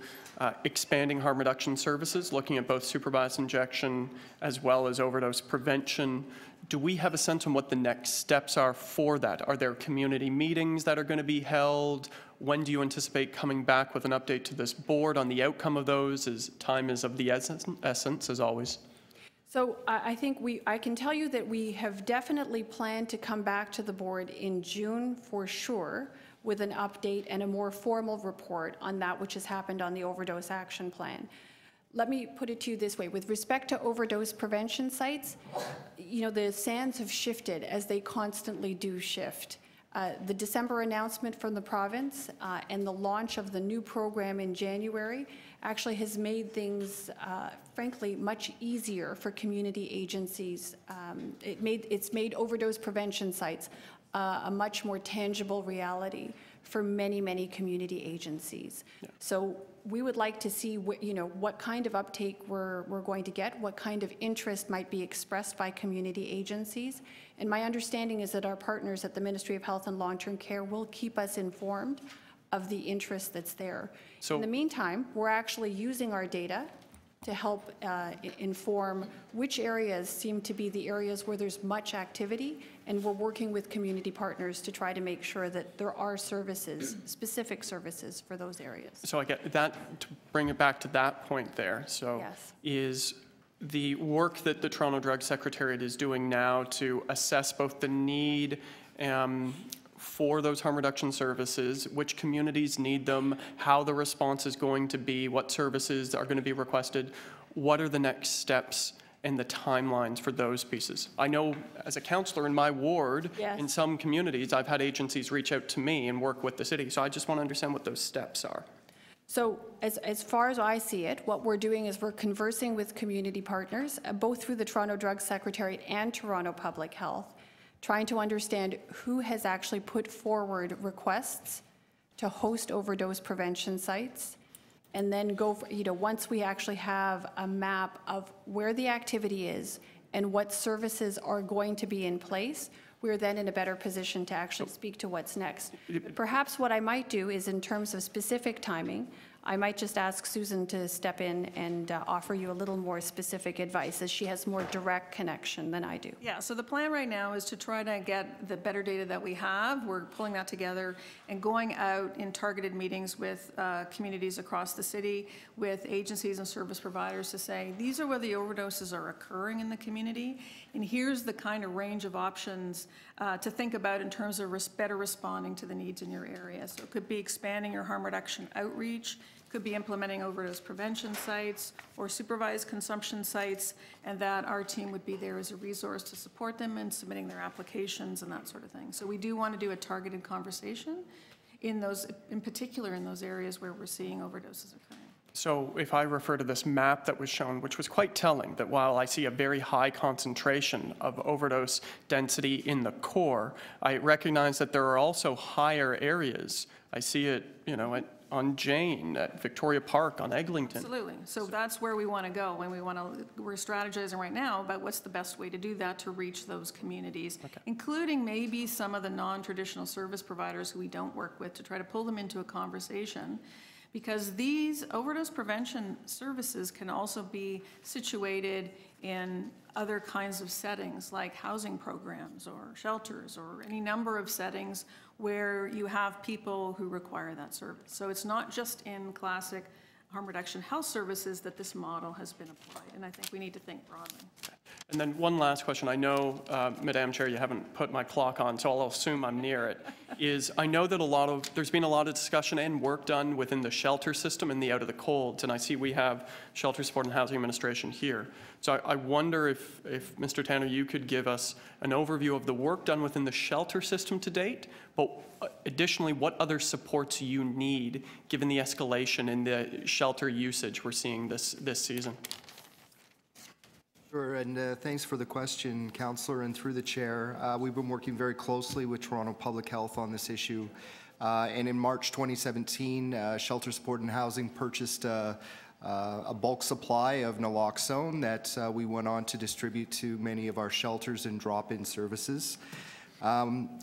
expanding harm reduction services, looking at both supervised injection as well as overdose prevention. Do we have a sense on what the next steps are for that? Are there community meetings that are going to be held? When do you anticipate coming back with an update to this board on the outcome of those, as time is of the essence as always? So I think I can tell you that we have definitely planned to come back to the board in June for sure with an update and a more formal report on that which has happened on the Overdose Action Plan. Let me put it to you this way. With respect to overdose prevention sites, you know, the sands have shifted as they constantly do shift. The December announcement from the province and the launch of the new program in January actually has made things, frankly, much easier for community agencies. It's made overdose prevention sites a much more tangible reality for many, many community agencies. Yeah. So we would like to see what kind of uptake we're going to get, what kind of interest might be expressed by community agencies. And my understanding is that our partners at the Ministry of Health and Long-Term Care will keep us informed of the interest that's there. So in the meantime, we're actually using our data to help inform which areas seem to be the areas where there's much activity, and we're working with community partners to try to make sure that there are services, specific services for those areas. So I get that, to bring it back to that point there, so yes. Is the work that the Toronto Drug Secretariat is doing now to assess both the need for those harm reduction services, which communities need them, how the response is going to be, what services are going to be requested, what are the next steps and the timelines for those pieces. I know as a councillor in my ward, Yes. in some communities, I've had agencies reach out to me and work with the city. So I just want to understand what those steps are. So as far as I see it, what we're doing is we're conversing with community partners, both through the Toronto Drug Secretariat and Toronto Public Health, trying to understand who has actually put forward requests to host overdose prevention sites, and then go for, once we actually have a map of where the activity is and what services are going to be in place, we're then in a better position to actually speak to what's next. Perhaps what I might do is, in terms of specific timing, I might just ask Susan to step in and offer you a little more specific advice, as she has more direct connection than I do. Yeah, so the plan right now is to try to get the better data that we have. We're pulling that together and going out in targeted meetings with communities across the city, with agencies and service providers to say, these are where the overdoses are occurring in the community, and here's the kind of range of options to think about in terms of better responding to the needs in your area. So it could be expanding your harm reduction outreach, could be implementing overdose prevention sites or supervised consumption sites, and that our team would be there as a resource to support them in submitting their applications and that sort of thing. So we do want to do a targeted conversation in particular in those areas where we're seeing overdoses occurring. So if I refer to this map that was shown, which was quite telling, that while I see a very high concentration of overdose density in the core, I recognize that there are also higher areas. I see it, on Jane, at Victoria Park, on Eglinton. Absolutely. So that's where we want to go, and we're strategizing right now about what's the best way to do that to reach those communities, including maybe some of the non-traditional service providers who we don't work with, to try to pull them into a conversation. Because these overdose prevention services can also be situated in other kinds of settings, like housing programs or shelters or any number of settings where you have people who require that service. So it's not just in classic harm reduction health services that this model has been applied, and I think we need to think broadly. And then one last question. I know, Madam Chair, you haven't put my clock on, so I'll assume I'm near it. I know that there's been a lot of discussion and work done within the shelter system and the out of the colds, and I see we have Shelter Support and Housing Administration here. So I wonder if Mr. Tanner, you could give us an overview of the work done within the shelter system to date, but additionally, what other supports you need given the escalation in the shelter usage we're seeing this season. Sure, and thanks for the question, Councillor, and through the Chair. We've been working very closely with Toronto Public Health on this issue. And in March 2017, Shelter Support and Housing purchased a bulk supply of naloxone that we went on to distribute to many of our shelters and drop-in services.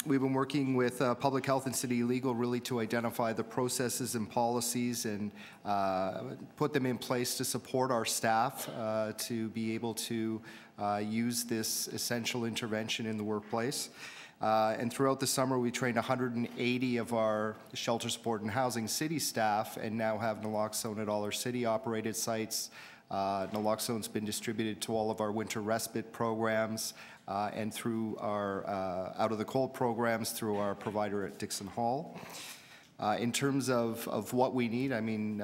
We've been working with Public Health and City Legal really to identify the processes and policies and put them in place to support our staff to be able to use this essential intervention in the workplace. And throughout the summer, we trained 180 of our Shelter Support and Housing city staff and now have naloxone at all our city-operated sites. Naloxone's been distributed to all of our winter respite programs and through our out of the cold programs through our provider at Dixon Hall. In terms of what we need, I mean,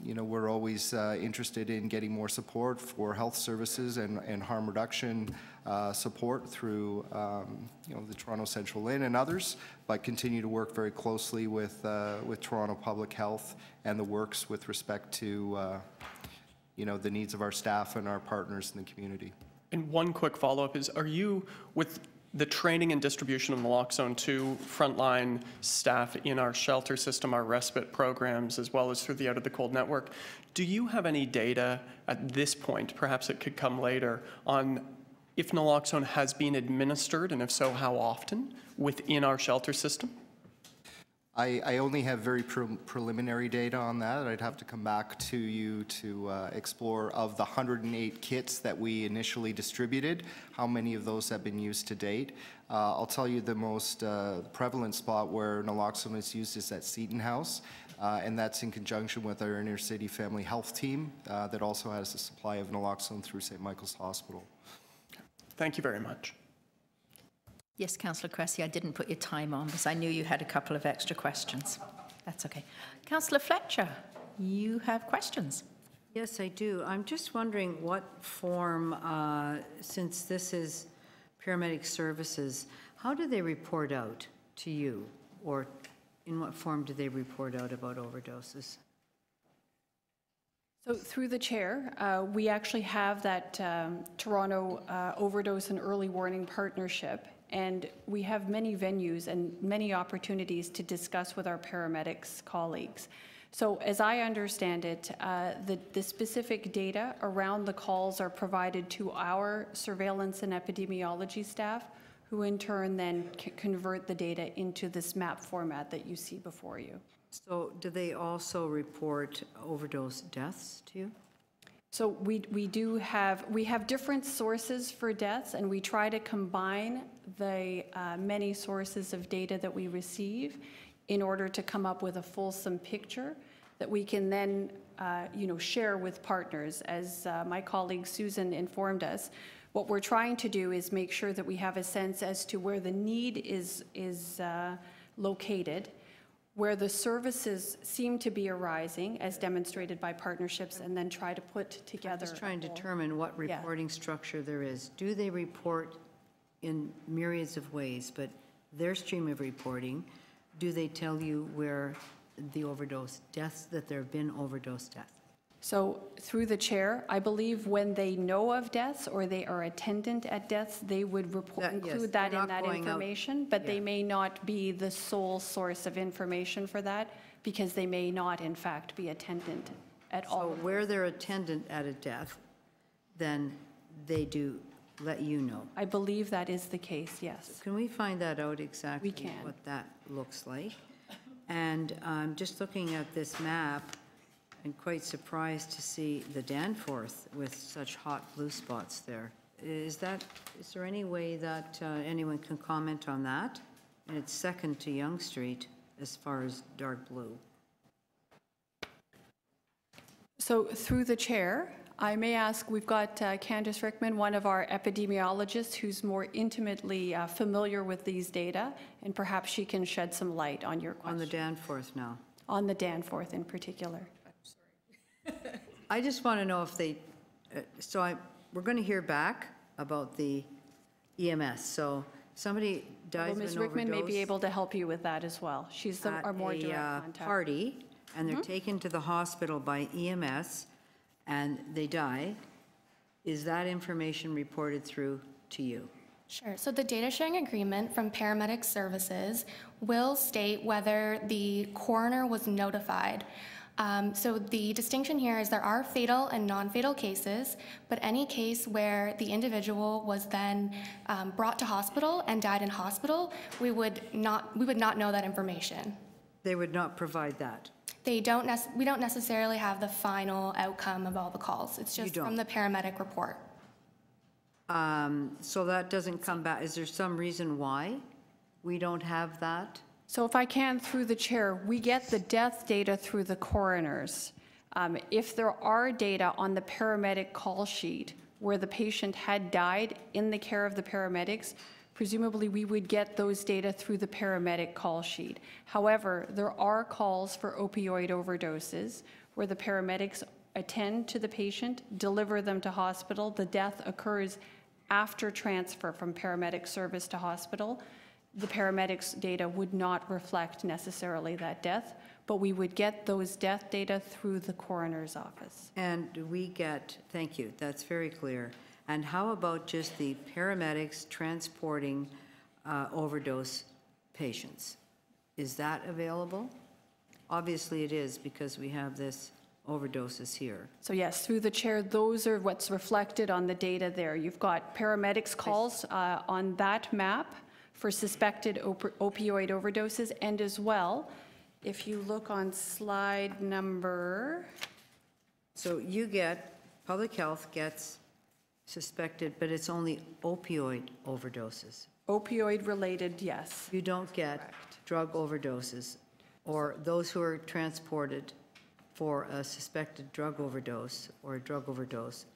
we're always interested in getting more support for health services and harm reduction support through, the Toronto Central Inn and others, but continue to work very closely with Toronto Public Health and the works with respect to, the needs of our staff and our partners in the community. And one quick follow-up is, are you, with the training and distribution of naloxone to frontline staff in our shelter system, our respite programs, as well as through the Out of the Cold network, do you have any data at this point, perhaps it could come later, on if naloxone has been administered, and if so, how often within our shelter system? I only have very preliminary data on that. I'd have to come back to you to explore of the 108 kits that we initially distributed, how many of those have been used to date. I'll tell you the most prevalent spot where naloxone is used is at Seton House, and that's in conjunction with our inner city family health team that also has a supply of naloxone through St. Michael's Hospital. Thank you very much. Yes, Councillor Cressy, I didn't put your time on because I knew you had a couple of extra questions. That's okay. Councillor Fletcher, you have questions. Yes, I do. I'm just wondering what form, since this is paramedic services, how do they report out to you? Or in what form do they report out about overdoses? So through the chair, we actually have that Toronto Overdose and Early Warning Partnership, and we have many venues and many opportunities to discuss with our paramedics colleagues. So as I understand it, the specific data around the calls are provided to our surveillance and epidemiology staff, who in turn then convert the data into this map format that you see before you. So do they also report overdose deaths to you? So we have different sources for deaths, and we try to combine the many sources of data that we receive in order to come up with a fulsome picture that we can then share with partners. As my colleague Susan informed us, what we're trying to do is make sure that we have a sense as to where the need is located, where the services seem to be arising, as demonstrated by partnerships, and then try to put together. I'm just trying to determine what reporting structure there is. Do they report in myriads of ways, but their stream of reporting, do they tell you where the overdose deaths, that there have been overdose deaths? So through the chair, I believe when they know of deaths or they are attendant at deaths, they would include that in that information, but they may not be the sole source of information for that because they may not, in fact, be attendant at all. So where they're attendant at a death, then they do let you know. I believe that is the case, yes. Can we find that out exactly? We can. What that looks like? And I'm just looking at this map and quite surprised to see the Danforth with such hot blue spots there. Is there any way that anyone can comment on that? And it's second to Yonge Street as far as dark blue. So through the chair, I may ask, we've got Candice Rickman, one of our epidemiologists who's more intimately familiar with these data, and perhaps she can shed some light on your question. On the Danforth now. On the Danforth in particular. I just want to know if they, we're going to hear back about the EMS. So somebody dies of an Ms. Rickman may be overdose able to help you with that as well. She's our more direct contact. Party, and they're taken to the hospital by EMS, and they die. Is that information reported through to you? Sure. So the data sharing agreement from paramedic services will state whether the coroner was notified. So the distinction here is there are fatal and non-fatal cases, but any case where the individual was then brought to hospital and died in hospital, we would not know that information. They would not provide that. We don't necessarily have the final outcome of all the calls. It's just from the paramedic report. So that doesn't come back. Is there some reason why we don't have that? So if I can, through the chair, we get the death data through the coroners. If there are data on the paramedic call sheet where the patient had died in the care of the paramedics, presumably we would get those data through the paramedic call sheet. However, there are calls for opioid overdoses where the paramedics attend to the patient, deliver them to hospital. The death occurs after transfer from paramedic service to hospital. The paramedics' data would not reflect necessarily that death, but we would get those death data through the coroner's office. And we get, thank you, that's very clear. And how about just the paramedics transporting overdose patients? Is that available? Obviously it is, because we have this overdoses here. So yes, through the chair, those are what's reflected on the data there. You've got paramedics calls on that map for suspected opioid overdoses, and as well, if you look on slide number... So you get, public health gets suspected, but it's only opioid overdoses. Opioid-related, yes. You don't get drug overdoses, or those who are transported for a suspected drug overdose or a drug overdose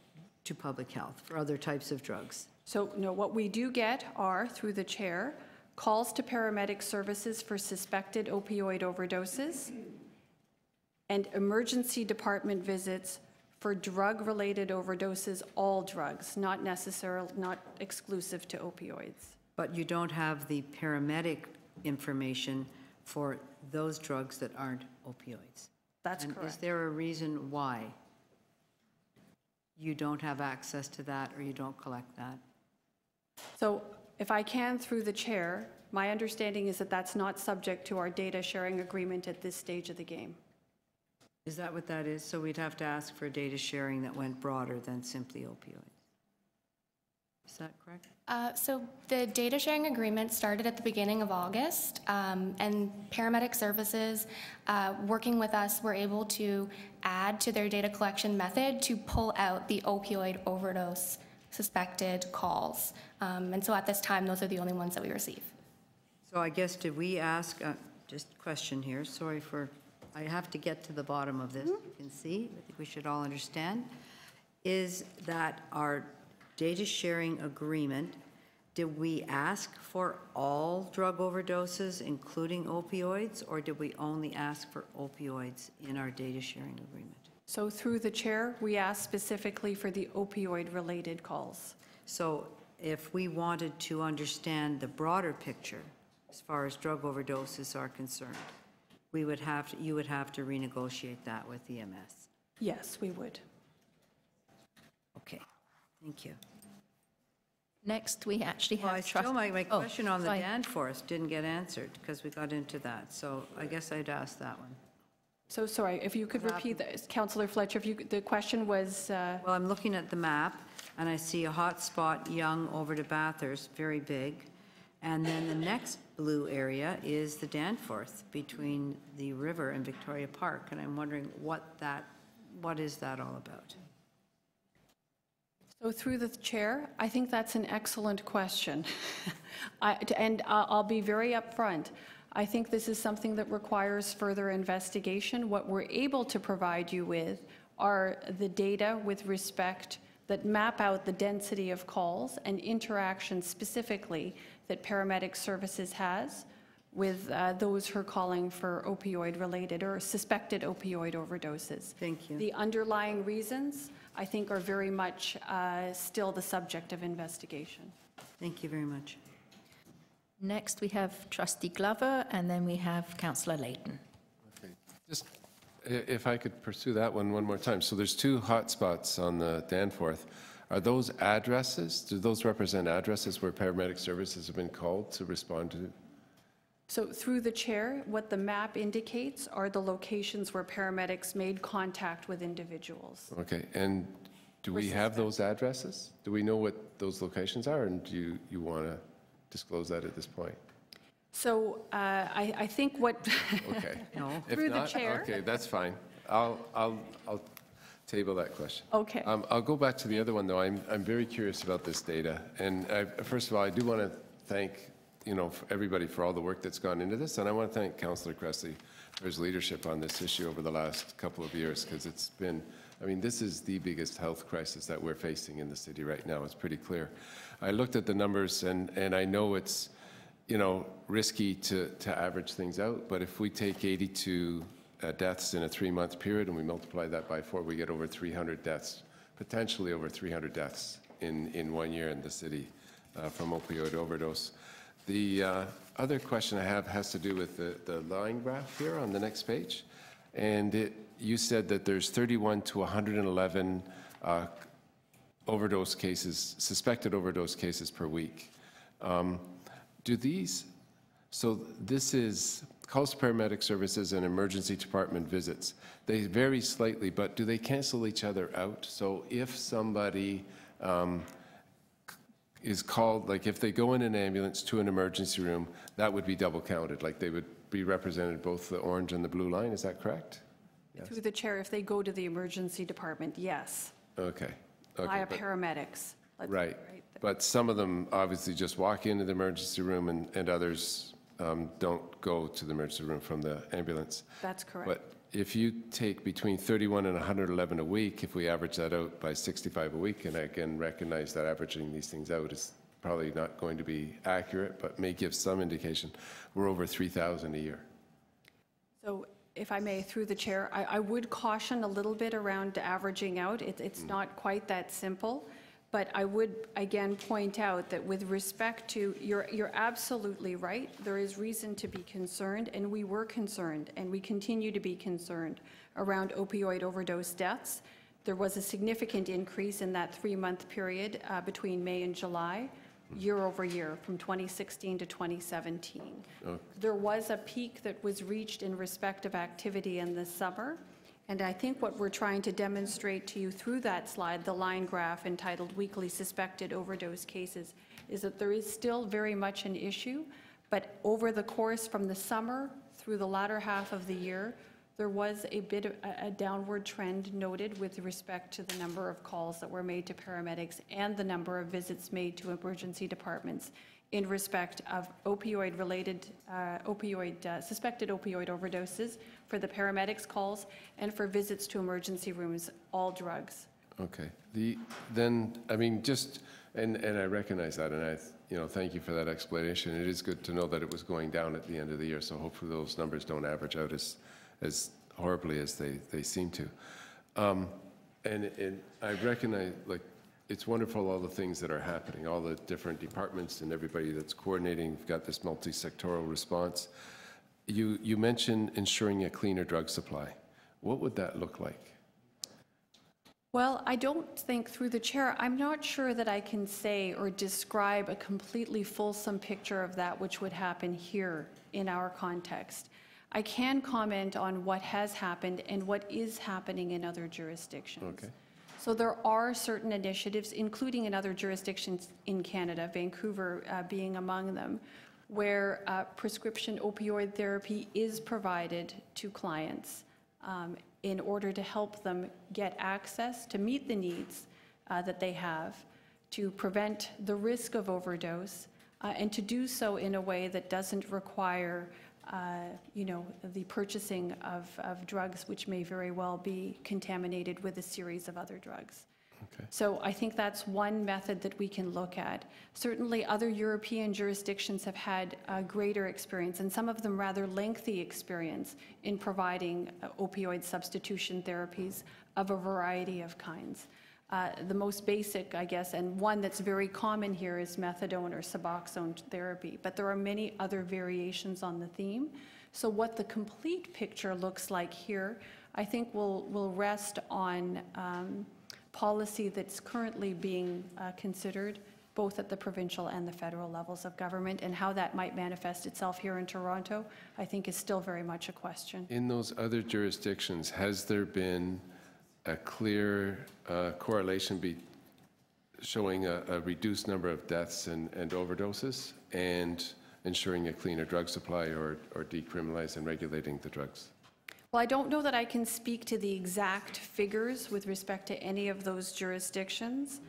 to public health for other types of drugs. So, no, what we do get are, through the chair, calls to paramedic services for suspected opioid overdoses and emergency department visits for drug-related overdoses, all drugs, not necessarily, not exclusive to opioids. But you don't have the paramedic information for those drugs that aren't opioids. That's And correct. is there a reason why you don't have access to that or you don't collect that? So if I can, through the chair, my understanding is that that's not subject to our data sharing agreement at this stage of the game. Is that what that is? So we'd have to ask for data sharing that went broader than simply opioids. Is that correct? So the data sharing agreement started at the beginning of August, and paramedic services working with us were able to add to their data collection method to pull out the opioid overdose suspected calls. And so at this time, those are the only ones that we receive. So I guess, did we ask, just question here, sorry for, I have to get to the bottom of this. You can see, I think we should all understand, is that our data sharing agreement, did we ask for all drug overdoses, including opioids, or did we only ask for opioids in our data sharing agreement? So through the chair, we asked specifically for the opioid-related calls. So if we wanted to understand the broader picture, as far as drug overdoses are concerned, we would have to, you would have to renegotiate that with EMS. Yes, we would. Okay, thank you. Next, we actually Well, have trust. my Oh, question on the sorry. Danforth didn't get answered because we got into that. So I guess I'd ask that one. So sorry, if you could repeat that, Councillor Fletcher, if you, the question was, Well, I'm looking at the map and I see a hot spot, Young over to Bathurst, very big. And then the next blue area is the Danforth between the river and Victoria Park. And I'm wondering what is that all about? so through the chair, I think that's an excellent question. I'll be very upfront. I think this is something that requires further investigation. What we're able to provide you with are the data with respect that map out the density of calls and interactions specifically that paramedic services has with those who are calling for opioid-related or suspected opioid overdoses. Thank you. The underlying reasons, I think, are very much still the subject of investigation. Thank you very much. Next, we have Trustee Glover, and then we have Councillor Layton. Okay. Just if I could pursue that one more time. So there's two hotspots on the Danforth. Are those addresses? Do those represent addresses where paramedic services have been called to respond to? So through the chair, what the map indicates are the locations where paramedics made contact with individuals. Okay. And do we have those addresses? Do we know what those locations are? And do you want to disclose that at this point? So I think what Okay. No. If through the not, chair. okay, that's fine. I'll table that question. Okay. I'll go back to the other one though. I'm very curious about this data, and first of all, I do want to thank everybody for all the work that's gone into this, and I want to thank Councillor Cressley for his leadership on this issue over the last couple of years, because it's been, I mean, this is the biggest health crisis that we're facing in the city right now. It's pretty clear. I looked at the numbers, and I know it's risky to average things out, but if we take 82 deaths in a 3-month period and we multiply that by 4, we get over 300 deaths, potentially over 300 deaths in 1 year in the city from opioid overdose. The other question I have has to do with the line graph here on the next page. And you said that there's 31 to 111 overdose cases, suspected overdose cases per week. Do these, so this is calls to paramedic services and emergency department visits. They vary slightly, but do they cancel each other out? So if somebody is called, like if they go in an ambulance to an emergency room, that would be double counted, like they would be represented both the orange and the blue line, is that correct? Yes. Through the chair, if they go to the emergency department, yes. Okay. Via paramedics. Right. But some of them obviously just walk into the emergency room and others don't go to the emergency room from the ambulance. That's correct. But if you take between 31 and 111 a week, if we average that out by 65 a week, and I again recognize that averaging these things out is probably not going to be accurate, but may give some indication, we're over 3,000 a year. So if I may, through the chair, I would caution a little bit around averaging out. It's not quite that simple. But I would, again, point out that with respect to, you're absolutely right. There is reason to be concerned, and we were concerned, and we continue to be concerned around opioid overdose deaths. There was a significant increase in that 3-month period between May and July, year over year, from 2016 to 2017. Oh. There was a peak that was reached in respect of activity in the summer. And I think what we're trying to demonstrate to you through that slide, the line graph entitled Weekly Suspected Overdose Cases, is that there is still very much an issue, but over the course from the summer through the latter half of the year, there was a bit of a downward trend noted with respect to the number of calls that were made to paramedics and the number of visits made to emergency departments in respect of opioid-related, suspected opioid overdoses for the paramedics' calls and for visits to emergency rooms, all drugs. Okay. I mean, just, and I recognize that, and thank you for that explanation. It is good to know that it was going down at the end of the year, so hopefully those numbers don't average out as horribly as they seem to. And I recognize, like, it's wonderful all the things that are happening, all the different departments and everybody that's coordinating. We've got this multi-sectoral response. You mentioned ensuring a cleaner drug supply. What would that look like? Well, I don't think, through the chair, I'm not sure that I can say or describe a completely fulsome picture of that which would happen here in our context. I can comment on what has happened and what is happening in other jurisdictions. Okay. So there are certain initiatives, including in other jurisdictions in Canada, Vancouver being among them, where prescription opioid therapy is provided to clients in order to help them get access to meet the needs that they have, to prevent the risk of overdose, and to do so in a way that doesn't require the purchasing of drugs which may very well be contaminated with a series of other drugs. Okay. So I think that's one method that we can look at. Certainly other European jurisdictions have had a greater experience, and some of them rather lengthy experience in providing opioid substitution therapies of a variety of kinds. The most basic, I guess, and one that's very common here is methadone or Suboxone therapy, but there are many other variations on the theme. So what the complete picture looks like here, I think will rest on policy that's currently being considered both at the provincial and the federal levels of government, and how that might manifest itself here in Toronto, I think is still very much a question. In those other jurisdictions, has there been a clear correlation showing a reduced number of deaths and overdoses and ensuring a cleaner drug supply or decriminalizing and regulating the drugs? Well, I don't know that I can speak to the exact figures with respect to any of those jurisdictions.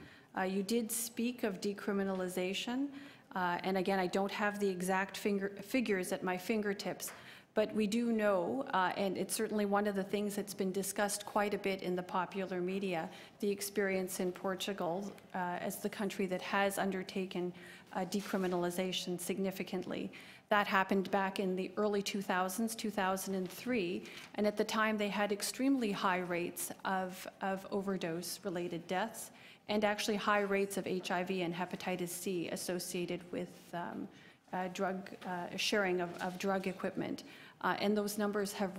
You did speak of decriminalization, and again, I don't have the exact figures at my fingertips. But we do know, and it's certainly one of the things that's been discussed quite a bit in the popular media, the experience in Portugal as the country that has undertaken decriminalization significantly. That happened back in the early 2000s, 2003, and at the time they had extremely high rates of overdose-related deaths, and actually high rates of HIV and hepatitis C associated with sharing of drug equipment. And those numbers have,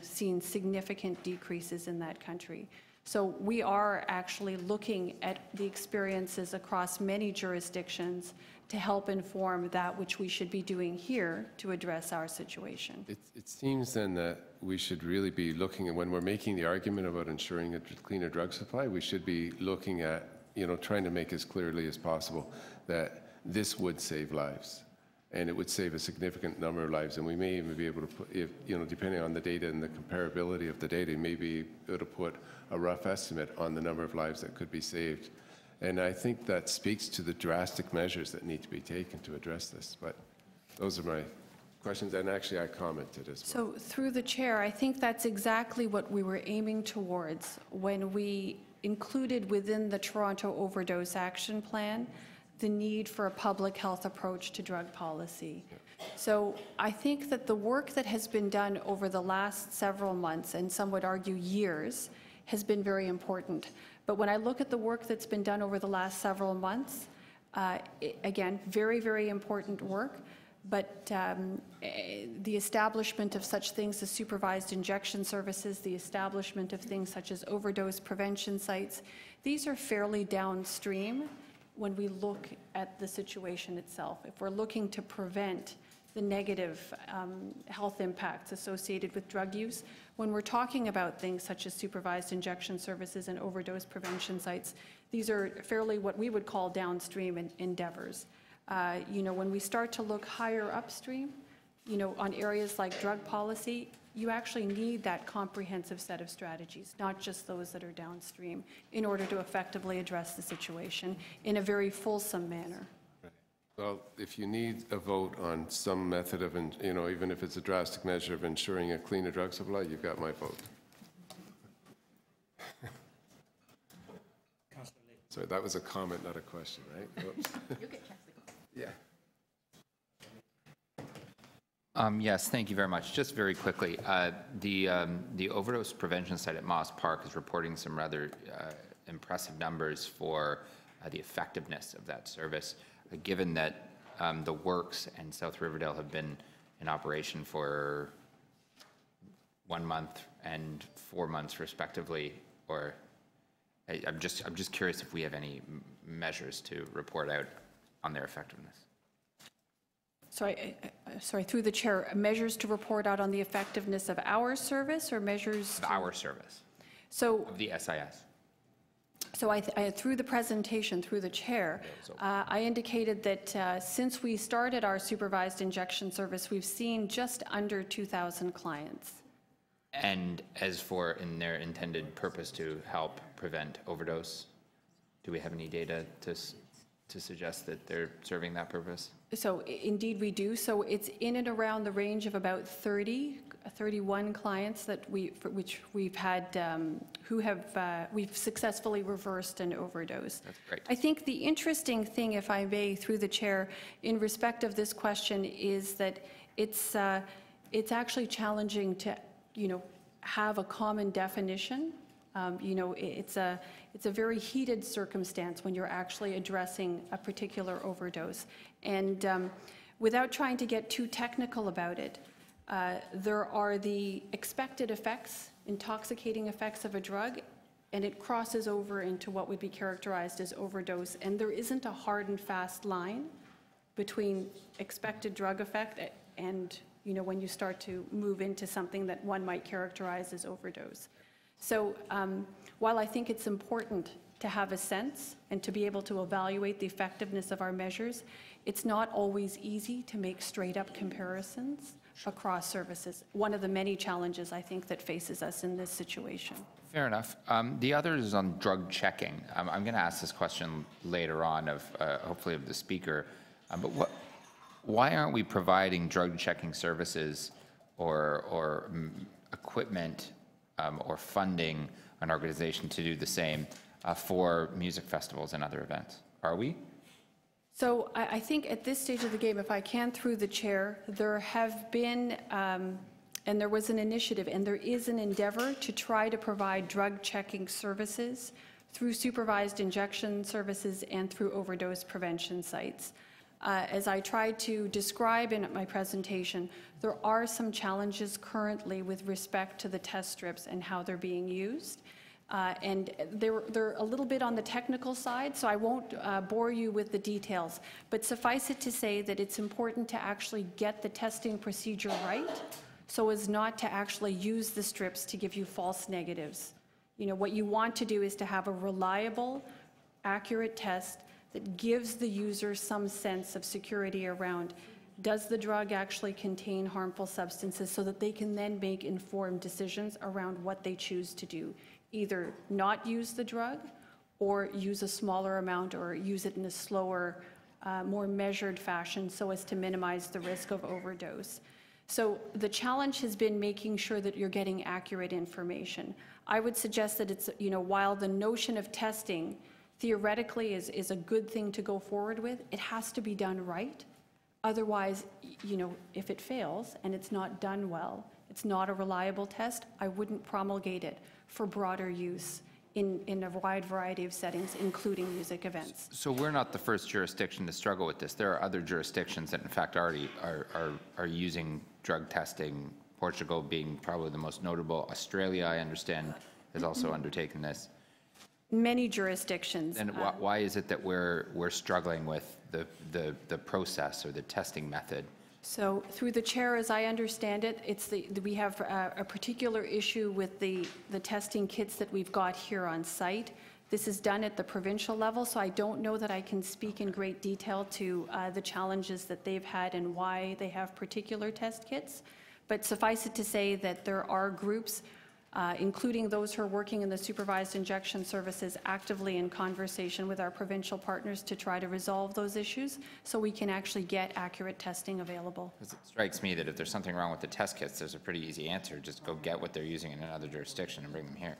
seen significant decreases in that country. So we are actually looking at the experiences across many jurisdictions to help inform that which we should be doing here to address our situation. It seems then that we should really be looking at, when we're making the argument about ensuring a cleaner drug supply, we should be looking at, trying to make as clearly as possible that this would save lives. And it would save a significant number of lives, and we may even be able to put, depending on the data and the comparability of the data, maybe able to put a rough estimate on the number of lives that could be saved. And I think that speaks to the drastic measures that need to be taken to address this. But those are my questions, and actually I commented as well. So through the chair, I think that's exactly what we were aiming towards when we included within the Toronto Overdose Action Plan the need for a public health approach to drug policy. So I think that the work that has been done over the last several months, and some would argue years, has been very important. But when I look at the work that's been done over the last several months, again, very, very important work, but the establishment of such things as supervised injection services, the establishment of things such as overdose prevention sites, these are fairly downstream when we look at the situation itself. If we're looking to prevent the negative health impacts associated with drug use, when we're talking about things such as supervised injection services and overdose prevention sites, these are fairly what we would call downstream endeavors. You know, when we start to look higher upstream, you know, on areas like drug policy, you actually need that comprehensive set of strategies, not just those that are downstream, in order to effectively address the situation in a very fulsome manner. Well, if you need a vote on some method of, you know, even if it's a drastic measure of ensuring a cleaner drug supply, you've got my vote. Sorry, that was a comment, not a question, right? Whoops. You'll get a chance to go. Yeah. Yes, thank you very much. Just very quickly, the overdose prevention site at Moss Park is reporting some rather impressive numbers for the effectiveness of that service, given that the Works and South Riverdale have been in operation for 1 month and 4 months respectively. Or I'm just curious if we have any measures to report out on their effectiveness. Sorry, through the chair, measures to report out on the effectiveness of our service or measures? Of our service. So of the SIS. So through the presentation, through the chair, I indicated that since we started our supervised injection service, we've seen just under 2,000 clients. And as for in their intended purpose to help prevent overdose, do we have any data to suggest that they're serving that purpose? So indeed we do. So it's in and around the range of about 31 clients that which we've had who have we've successfully reversed an overdose. That's great. I think the interesting thing, if I may, through the chair, in respect of this question, is that it's actually challenging to, you know, have a common definition. You know, it's a very heated circumstance when you're actually addressing a particular overdose. And without trying to get too technical about it, there are the expected effects, intoxicating effects of a drug, and it crosses over into what would be characterized as overdose. And there isn't a hard and fast line between expected drug effect and, you know, when you start to move into something that one might characterize as overdose. So while I think it's important to have a sense and to be able to evaluate the effectiveness of our measures, it's not always easy to make straight up comparisons across services. One of the many challenges I think that faces us in this situation. Fair enough. The other is on drug checking. I'm going to ask this question later on of hopefully of the speaker, but why aren't we providing drug checking services or equipment or funding an organization to do the same for music festivals and other events? Are we? So I think at this stage of the game, if I can through the chair, there have been, and there was an initiative, and there is an endeavor to try to provide drug checking services through supervised injection services and through overdose prevention sites. As I tried to describe in my presentation, there are some challenges currently with respect to the test strips and how they're being used. And they're a little bit on the technical side, so I won't bore you with the details. But suffice it to say that it's important to actually get the testing procedure right so as not to actually use the strips to give you false negatives. You know, what you want to do is to have a reliable, accurate test that gives the user some sense of security around, does the drug actually contain harmful substances, so that they can then make informed decisions around what they choose to do. Either not use the drug or use a smaller amount or use it in a slower more measured fashion so as to minimize the risk of overdose. So the challenge has been making sure that you're getting accurate information. I would suggest that it's, while the notion of testing theoretically is a good thing to go forward with, it has to be done right. Otherwise, if it fails and it's not done well, it's not a reliable test, I wouldn't promulgate it for broader use in a wide variety of settings, including music events. So we're not the first jurisdiction to struggle with this. There are other jurisdictions that in fact already are using drug testing, Portugal being probably the most notable. Australia, I understand, has also undertaken this. Many jurisdictions. And why is it that we're struggling with the process or the testing method? So through the chair, as I understand it, we have a particular issue with the testing kits that we've got here on site. This is done at the provincial level, so I don't know that I can speak in great detail to the challenges that they've had and why they have particular test kits. But suffice it to say that there are groups, including those who are working in the supervised injection services, actively in conversation with our provincial partners to try to resolve those issues so we can actually get accurate testing available. It strikes me that if there's something wrong with the test kits, there's a pretty easy answer. Just go get what they're using in another jurisdiction and bring them here.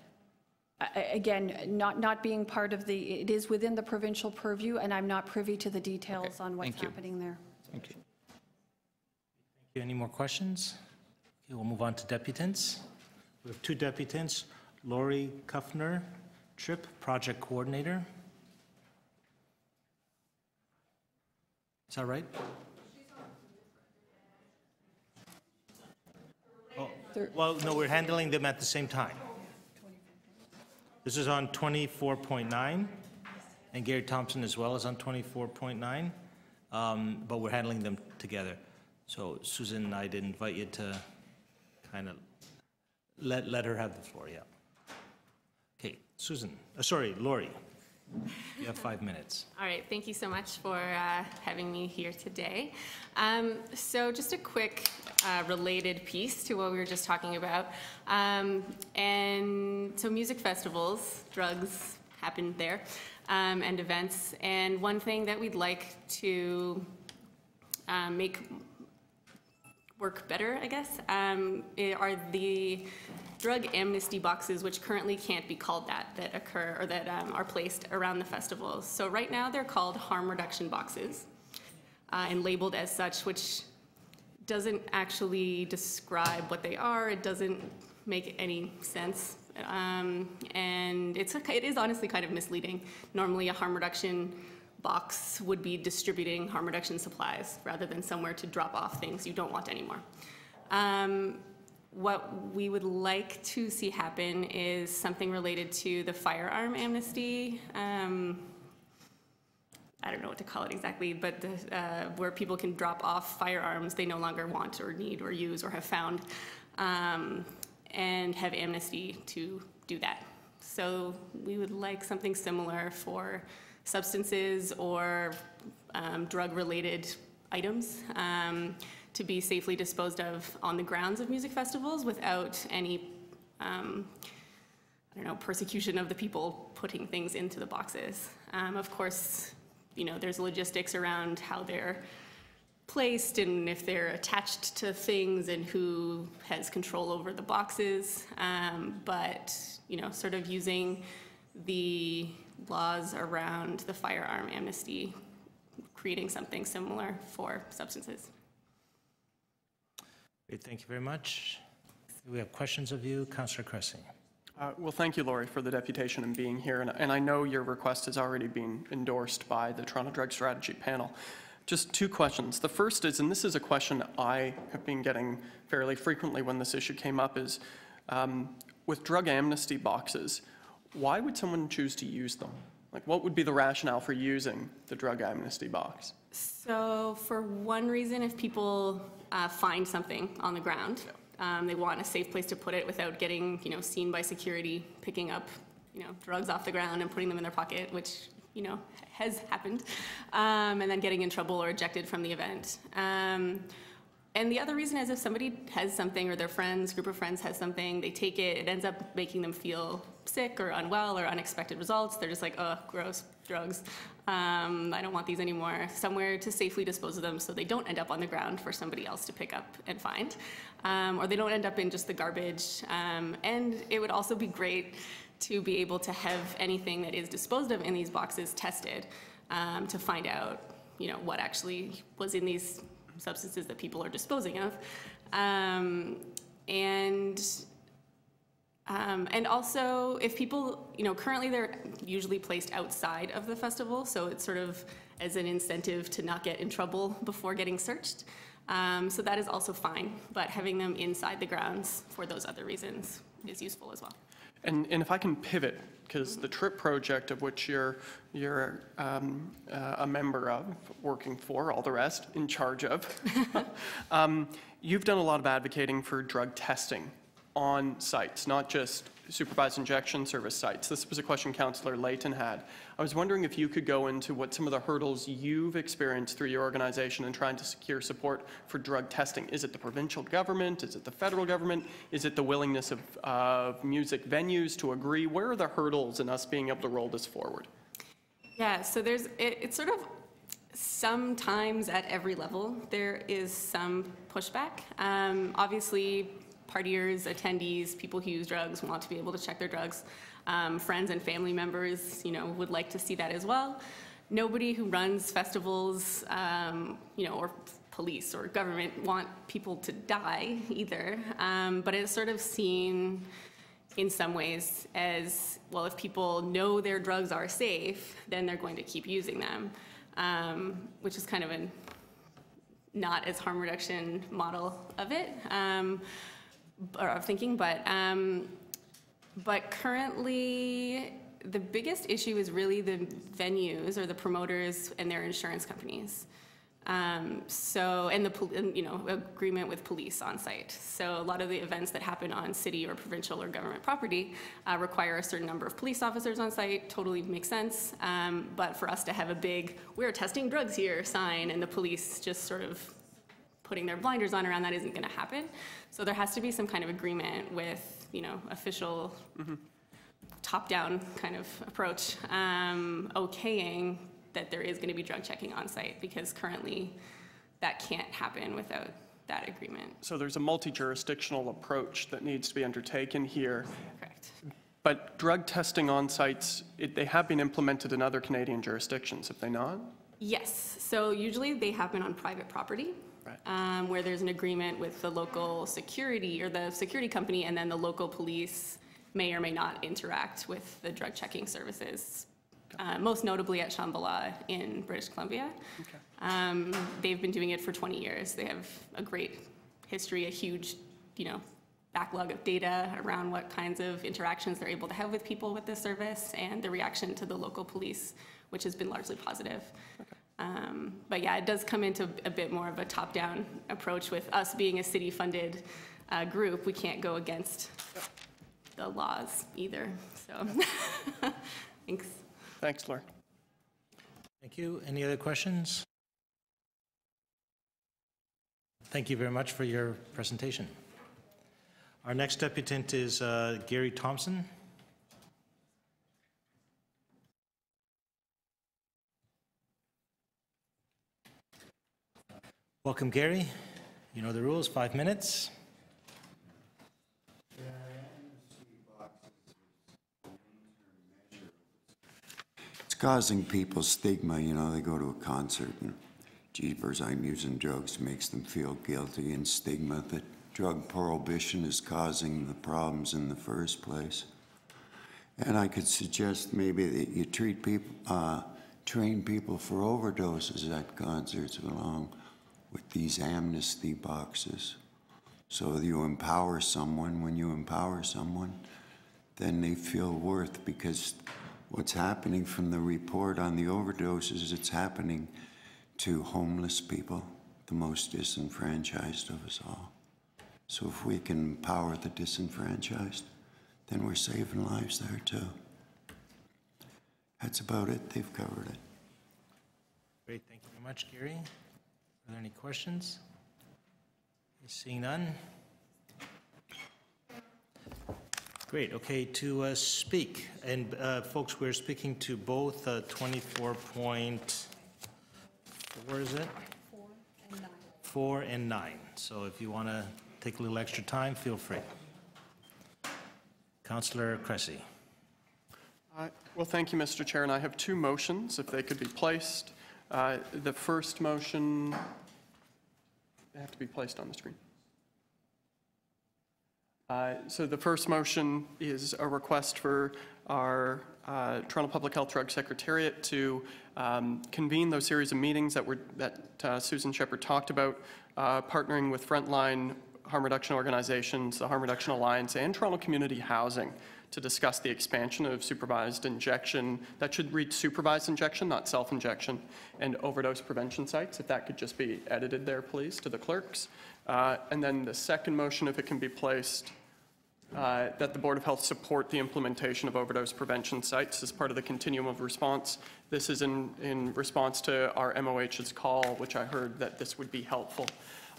Again, not being part of it is within the provincial purview, and I'm not privy to the details on what's happening there. Thank you. Thank you. Any more questions? Okay, we'll move on to deputants. We have two deputants, Lori Kuffner, TRIP Project Coordinator. Is that right? Oh, well, no, we're handling them at the same time. This is on 24.9, and Gary Thompson as well is on 24.9, but we're handling them together. So Susan, I'd invite you to kind of let her have the floor, yeah. Okay, Susan, sorry, Lori, you have 5 minutes. All right, thank you so much for having me here today. So just a quick related piece to what we were just talking about. And so music festivals, drugs happen there, and events. And one thing that we'd like to make work better, I guess, are the drug amnesty boxes, which currently can't be called that occur or that are placed around the festivals. So right now they're called harm reduction boxes and labeled as such, which doesn't actually describe what they are. It doesn't make any sense. And it is honestly kind of misleading. Normally a harm reduction box would be distributing harm reduction supplies rather than somewhere to drop off things you don't want anymore. What we would like to see happen is something related to the firearm amnesty. I don't know what to call it exactly, but where people can drop off firearms they no longer want or need or use or have found, and have amnesty to do that. So we would like something similar for substances or drug-related items to be safely disposed of on the grounds of music festivals without any, I don't know, persecution of the people putting things into the boxes. Of course, there's logistics around how they're placed and if they're attached to things and who has control over the boxes, but, sort of using the laws around the firearm amnesty, creating something similar for substances. Great, thank you very much. We have questions of you, Councillor Cressy. Well, thank you, Laurie, for the deputation and being here. And I know your request has already been endorsed by the Toronto Drug Strategy Panel. Just two questions. The first is, and this is a question I have been getting fairly frequently when this issue came up, is with drug amnesty boxes, why would someone choose to use them? Like, what would be the rationale for using the drug amnesty box? So for one reason, if people find something on the ground, they want a safe place to put it without getting, seen by security, picking up, drugs off the ground and putting them in their pocket, which, has happened, and then getting in trouble or ejected from the event. And the other reason is if somebody has something or their friends, group of friends has something, they take it, it ends up making them feel sick or unwell or unexpected results. They're just like, oh, gross, drugs. I don't want these anymore. Somewhere to safely dispose of them so they don't end up on the ground for somebody else to pick up and find. Or they don't end up in just the garbage. And it would also be great to be able to have anything that is disposed of in these boxes tested to find out, what actually was in these substances that people are disposing of. And also, if people, currently they're usually placed outside of the festival, so it's sort of as an incentive to not get in trouble before getting searched. So that is also fine, but having them inside the grounds for those other reasons is useful as well. And if I can pivot, because the TRIP project of which you're a member of, working for, all the rest, in charge of, you've done a lot of advocating for drug testing on sites, not just supervised injection service sites. This was a question Councillor Layton had. I was wondering if you could go into what some of the hurdles you've experienced through your organization in trying to secure support for drug testing. Is it the provincial government? Is it the federal government? Is it the willingness of music venues to agree? Where are the hurdles in us being able to roll this forward? Yeah, so it's sort of sometimes at every level there is some pushback. Obviously, partiers, attendees, people who use drugs want to be able to check their drugs. Friends and family members, would like to see that as well. Nobody who runs festivals, or police or government want people to die either. But it's sort of seen in some ways as, well, if people know their drugs are safe, then they're going to keep using them, which is kind of a not as harm reduction model of it. Or of thinking, but currently the biggest issue is really the venues or the promoters and their insurance companies. And agreement with police on site. So a lot of the events that happen on city or provincial or government property require a certain number of police officers on site. Totally makes sense. But for us to have a big "we're testing drugs here" sign and the police just sort of putting their blinders on around that isn't going to happen. So there has to be some kind of agreement with, official top-down kind of approach, okaying that there is going to be drug checking on site, because currently that can't happen without that agreement. So there's a multi-jurisdictional approach that needs to be undertaken here. Correct. But drug testing on sites, they have been implemented in other Canadian jurisdictions, have they not? Yes. So usually they happen on private property. Right. Where there's an agreement with the local security or the security company, and then the local police may or may not interact with the drug checking services. Most notably at Shambhala in British Columbia. Okay. They've been doing it for 20 years. They have a great history, a huge, backlog of data around what kinds of interactions they're able to have with people with this service, and the reaction to the local police, which has been largely positive. Okay. But yeah, it does come into a bit more of a top-down approach. With us being a city-funded group, we can't go against the laws either. So, thanks. Thanks, Laura. Thank you. Any other questions? Thank you very much for your presentation. Our next deputant is Gary Thompson. Welcome, Gary. You know the rules, 5 minutes. It's causing people stigma, they go to a concert and, jeepers, I'm using drugs, makes them feel guilty, and stigma that drug prohibition is causing the problems in the first place. And I could suggest maybe that you treat people, train people for overdoses at concerts along with these Amnesty boxes. So you empower someone. When you empower someone, then they feel worth, because what's happening from the report on the overdoses, it's happening to homeless people, the most disenfranchised of us all. So if we can empower the disenfranchised, then we're saving lives there too. That's about it. They've covered it. Great. Thank you very much, Gary. Are there any questions? Seeing none. Great. Okay, to speak, and folks, we're speaking to both 24.4, is it? 4 and 9. So if you want to take a little extra time, feel free. Councillor Cressy. Well, thank you, Mr. Chair, and I have two motions, if they could be placed. The first motion, they have to be placed on the screen. So the first motion is a request for our Toronto Public Health Drug Secretariat to convene those series of meetings that Susan Shepherd talked about, partnering with frontline harm reduction organizations, the Harm Reduction Alliance, and Toronto Community Housing to discuss the expansion of supervised injection. That should read supervised injection, not self-injection, and overdose prevention sites. If that could just be edited there, please, to the clerks. And then the second motion, if it can be placed, that the Board of Health support the implementation of overdose prevention sites as part of the continuum of response. This is in response to our MOH's call, which I heard that this would be helpful.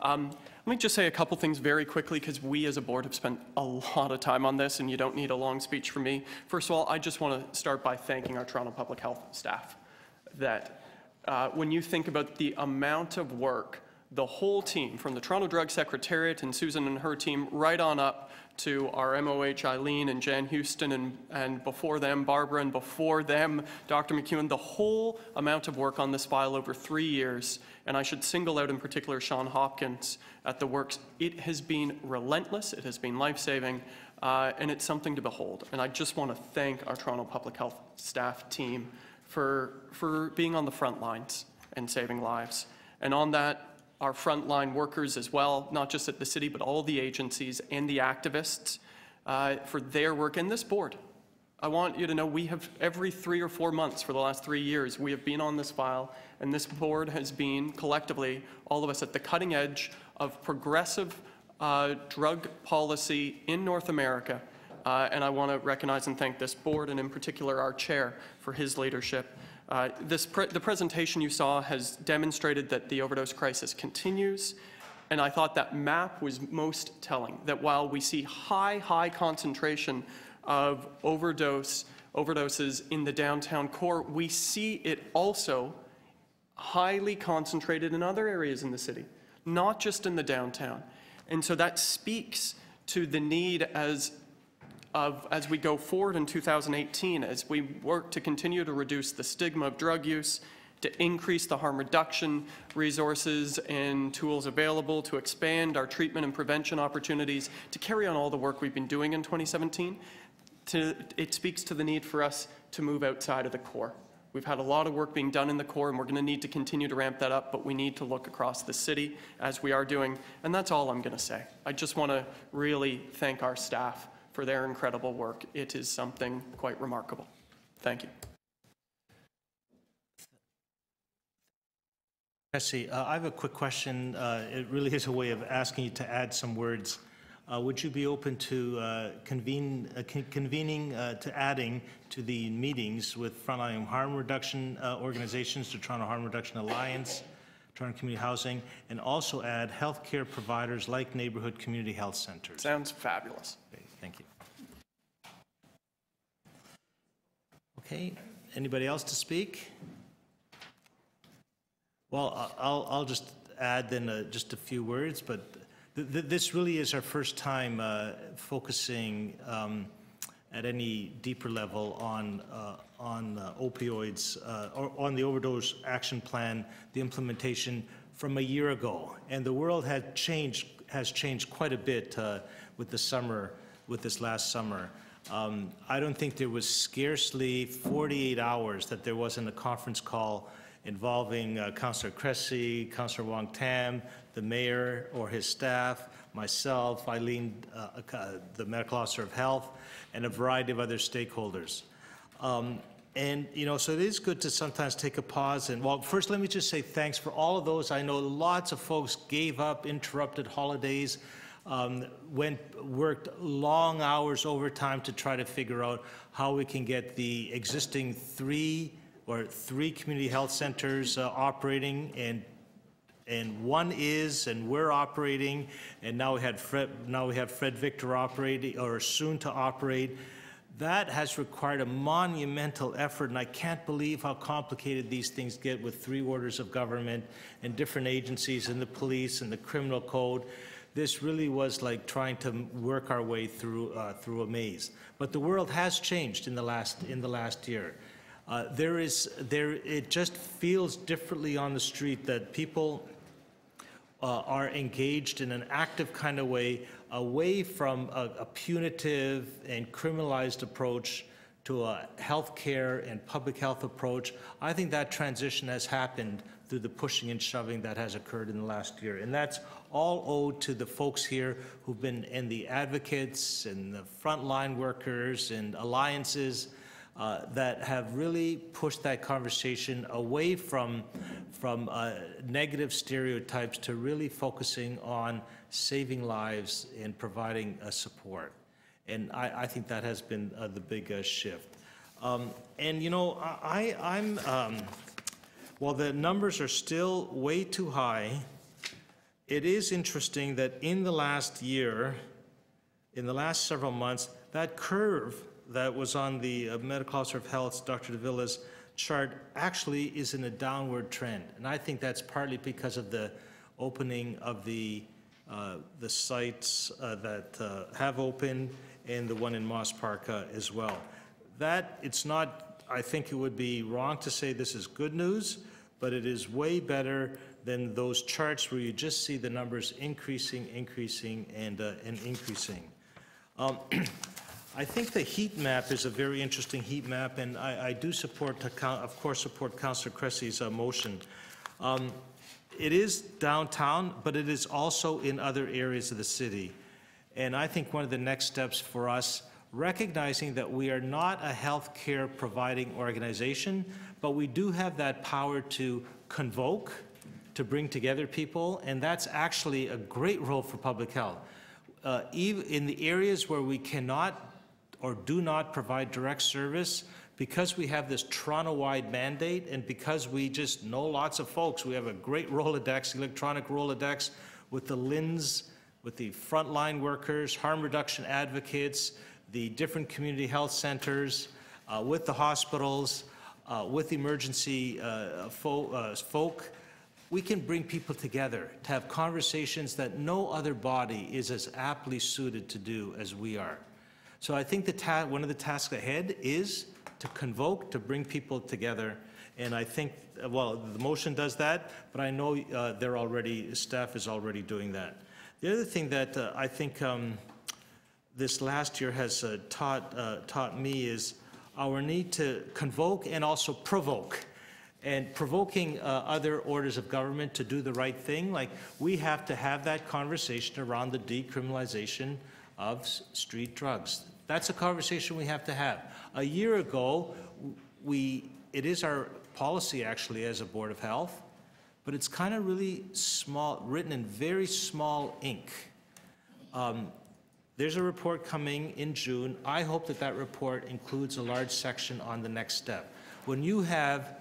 Let me just say a couple things very quickly, because we as a board have spent a lot of time on this, and you don't need a long speech from me. First of all, I just want to start by thanking our Toronto Public Health staff. That when you think about the amount of work, the whole team, from the Toronto Drug Secretariat and Susan and her team, right on up to our MOH, Eileen and Jan Houston, and before them, Barbara, and before them, Dr. McEwen, the whole amount of work on this file over 3 years, and I should single out in particular Sean Hopkins at the works. It has been relentless, it has been life-saving, and it's something to behold. And I just want to thank our Toronto Public Health staff team for being on the front lines and saving lives. And on that, our frontline workers as well, not just at the city, but all the agencies and the activists for their work. And this board, I want you to know we have every 3 or 4 months for the last 3 years, we have been on this file, and this board has been collectively, all of us, at the cutting edge of progressive drug policy in North America. And I want to recognize and thank this board, and in particular our chair, for his leadership. The presentation you saw has demonstrated that the overdose crisis continues, and I thought that map was most telling, that while we see high concentration of overdoses in the downtown core, we see it also highly concentrated in other areas in the city, not just in the downtown. And so that speaks to the need as we go forward in 2018, as we work to continue to reduce the stigma of drug use, to increase the harm reduction resources and tools available, to expand our treatment and prevention opportunities, to carry on all the work we've been doing in 2017, it speaks to the need for us to move outside of the core. We've had a lot of work being done in the core, and we're going to need to continue to ramp that up, but we need to look across the city as we are doing, and that's all I'm going to say. I just want to really thank our staff for their incredible work. It is something quite remarkable. Thank you. Jesse, I have a quick question. It really is a way of asking you to add some words. Would you be open to convening to adding to the meetings with frontline harm reduction organizations, the Toronto Harm Reduction Alliance, Toronto Community Housing, and also add healthcare providers like neighborhood community health centers? Sounds fabulous. Okay, thank you. Okay, anybody else to speak? Well, I'll just add then just a few words, but this really is our first time focusing at any deeper level on opioids, or on the overdose action plan, the implementation from a year ago. And the world has changed quite a bit with this last summer. I don't think there was scarcely 48 hours that there wasn't a conference call involving Councillor Cressy, Councillor Wong Tam, the mayor or his staff, myself, Eileen, the medical officer of health, and a variety of other stakeholders. And, you know, so it is good to sometimes take a pause. And, well, first let me just say thanks for all of those. I know lots of folks gave up, interrupted holidays, worked long hours overtime to try to figure out how we can get the existing three community health centers operating and one is, and we're operating, and now we have Fred Victor operating, or soon to operate. That has required a monumental effort, and I can't believe how complicated these things get with 3 orders of government and different agencies and the police and the criminal code. This really was like trying to work our way through a maze. But the world has changed in the last year. It just feels differently on the street that people are engaged in an active kind of way, away from a punitive and criminalized approach to a healthcare and public health approach. I think that transition has happened through the pushing and shoving that has occurred in the last year. And that's all owed to the folks here who've been in the advocates and the frontline workers and alliances that have really pushed that conversation away from negative stereotypes to really focusing on saving lives and providing support. And I think that has been the big shift. And you know, while the numbers are still way too high, it is interesting that in the last year, in the last several months, that curve that was on the Medical Officer of Health, Dr. Davila's chart, actually is in a downward trend. And I think that's partly because of the opening of the sites that have opened, and the one in Moss Park as well. That, it's not, I think it would be wrong to say this is good news, but it is way better than those charts where you just see the numbers increasing, and increasing. I think the heat map is a very interesting heat map, and I do support, of course, support Councillor Cressy's motion. It is downtown, but it is also in other areas of the city. And I think one of the next steps for us, recognizing that we are not a healthcare providing organization, but we do have that power to convoke, to bring together people, and that's actually a great role for public health. Even in the areas where we cannot or do not provide direct service, because we have this Toronto-wide mandate, and because we just know lots of folks, we have a great Rolodex, electronic Rolodex, with the LINs, with the frontline workers, harm reduction advocates, the different community health centers, with the hospitals, with emergency folk. We can bring people together to have conversations that no other body is as aptly suited to do as we are. So I think one of the tasks ahead is to convoke, to bring people together. And I think, well, the motion does that, but I know staff is already doing that. The other thing that I think this last year has taught me is our need to convoke and also provoke. And provoking other orders of government to do the right thing, like we have to have that conversation around the decriminalization of street drugs. That's a conversation we have to have. A year ago, it is our policy actually as a Board of Health, but it's kind of really small, written in very small ink. There's a report coming in June. I hope that that report includes a large section on the next step. When you have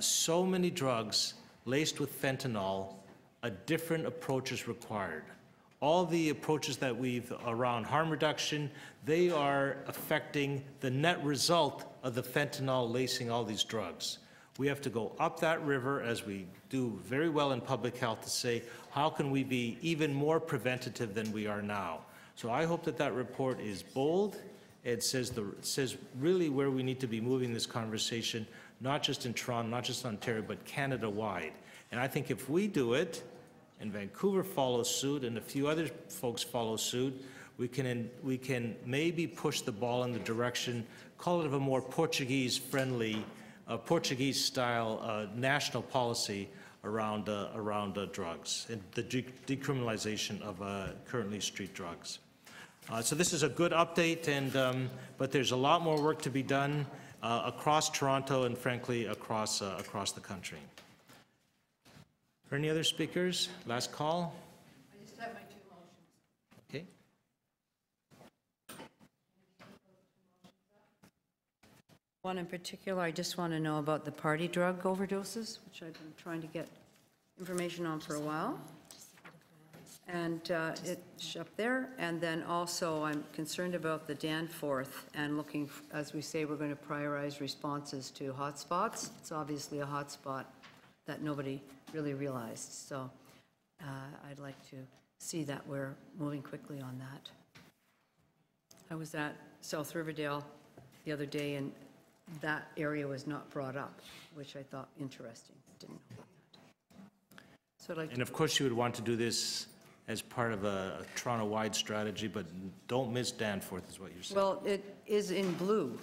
so many drugs laced with fentanyl, a different approach is required. All the approaches that we've around harm reduction, they are affecting the net result of the fentanyl lacing all these drugs. We have to go up that river, as we do very well in public health, to say, how can we be even more preventative than we are now? So I hope that that report is bold. It says really where we need to be moving this conversation, not just in Toronto, not just Ontario, but Canada-wide. And I think if we do it, and Vancouver follows suit, and a few other folks follow suit, we can maybe push the ball in the direction, call it of a more Portuguese-friendly, Portuguese-style national policy around drugs and the decriminalization of currently street drugs. So this is a good update, but there's a lot more work to be done across Toronto and, frankly, across the country. Are any other speakers? Last call. I just have my 2 motions. Okay. One in particular, I just want to know about the party drug overdoses, which I've been trying to get information on for a while. And it's up there. And then also, I'm concerned about the Danforth and looking, as we say, we're going to prioritize responses to hotspots. It's obviously a hotspot that nobody really realized. So I'd like to see that we're moving quickly on that. I was at South Riverdale the other day, and that area was not brought up, which I thought interesting. Didn't know about that. So I'd like And of course, you would want to do this as part of a Toronto-wide strategy, but don't miss Danforth, is what you're saying. Well, it is in blue.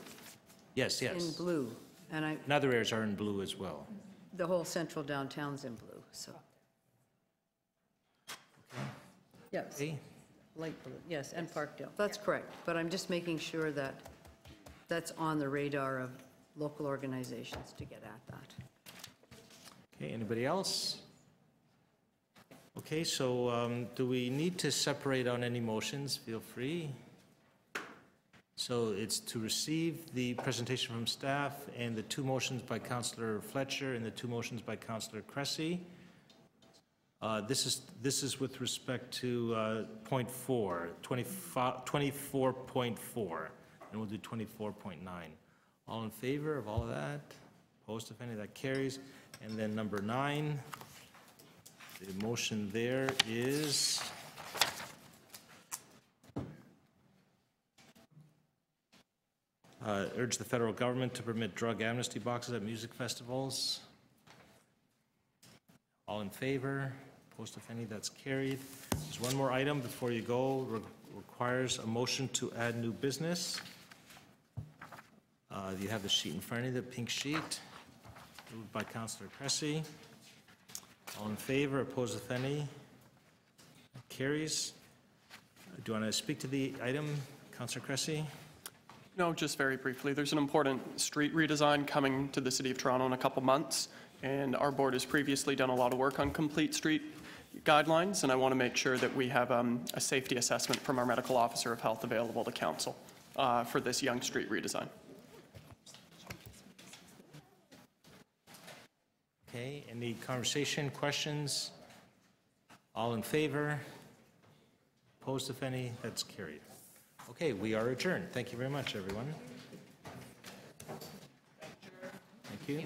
Yes, yes. In blue, and And other areas are in blue as well. the whole central downtown's in blue, so. Yes, Okay. light blue, yes, and Parkdale, that's correct. But I'm just making sure that that's on the radar of local organizations to get at that. Okay, anybody else? Okay, so do we need to separate on any motions? Feel free. So it's to receive the presentation from staff and the two motions by Councillor Fletcher and the two motions by Councillor Cressy. This is with respect to point 4, 24.4, and we'll do 24.9. All in favor of all of that? Opposed, if any? That carries. And then number 9, the motion there is urge the federal government to permit drug amnesty boxes at music festivals. All in favor? Opposed, if any? That's carried. There's one more item before you go. Requires a motion to add new business. You have the sheet in front of you, the pink sheet, moved by Councillor Cressy. All in favor? Opposed, if any? That carries. Do you want to speak to the item, Councillor Cressy? No, just very briefly. There's an important street redesign coming to the City of Toronto in a couple months, and our board has previously done a lot of work on complete street guidelines, and I want to make sure that we have a safety assessment from our medical officer of health available to council for this young street redesign. Okay, any conversation, questions? All in favor? Opposed, if any? That's carried. Okay, we are adjourned. Thank you very much, everyone. Thank you.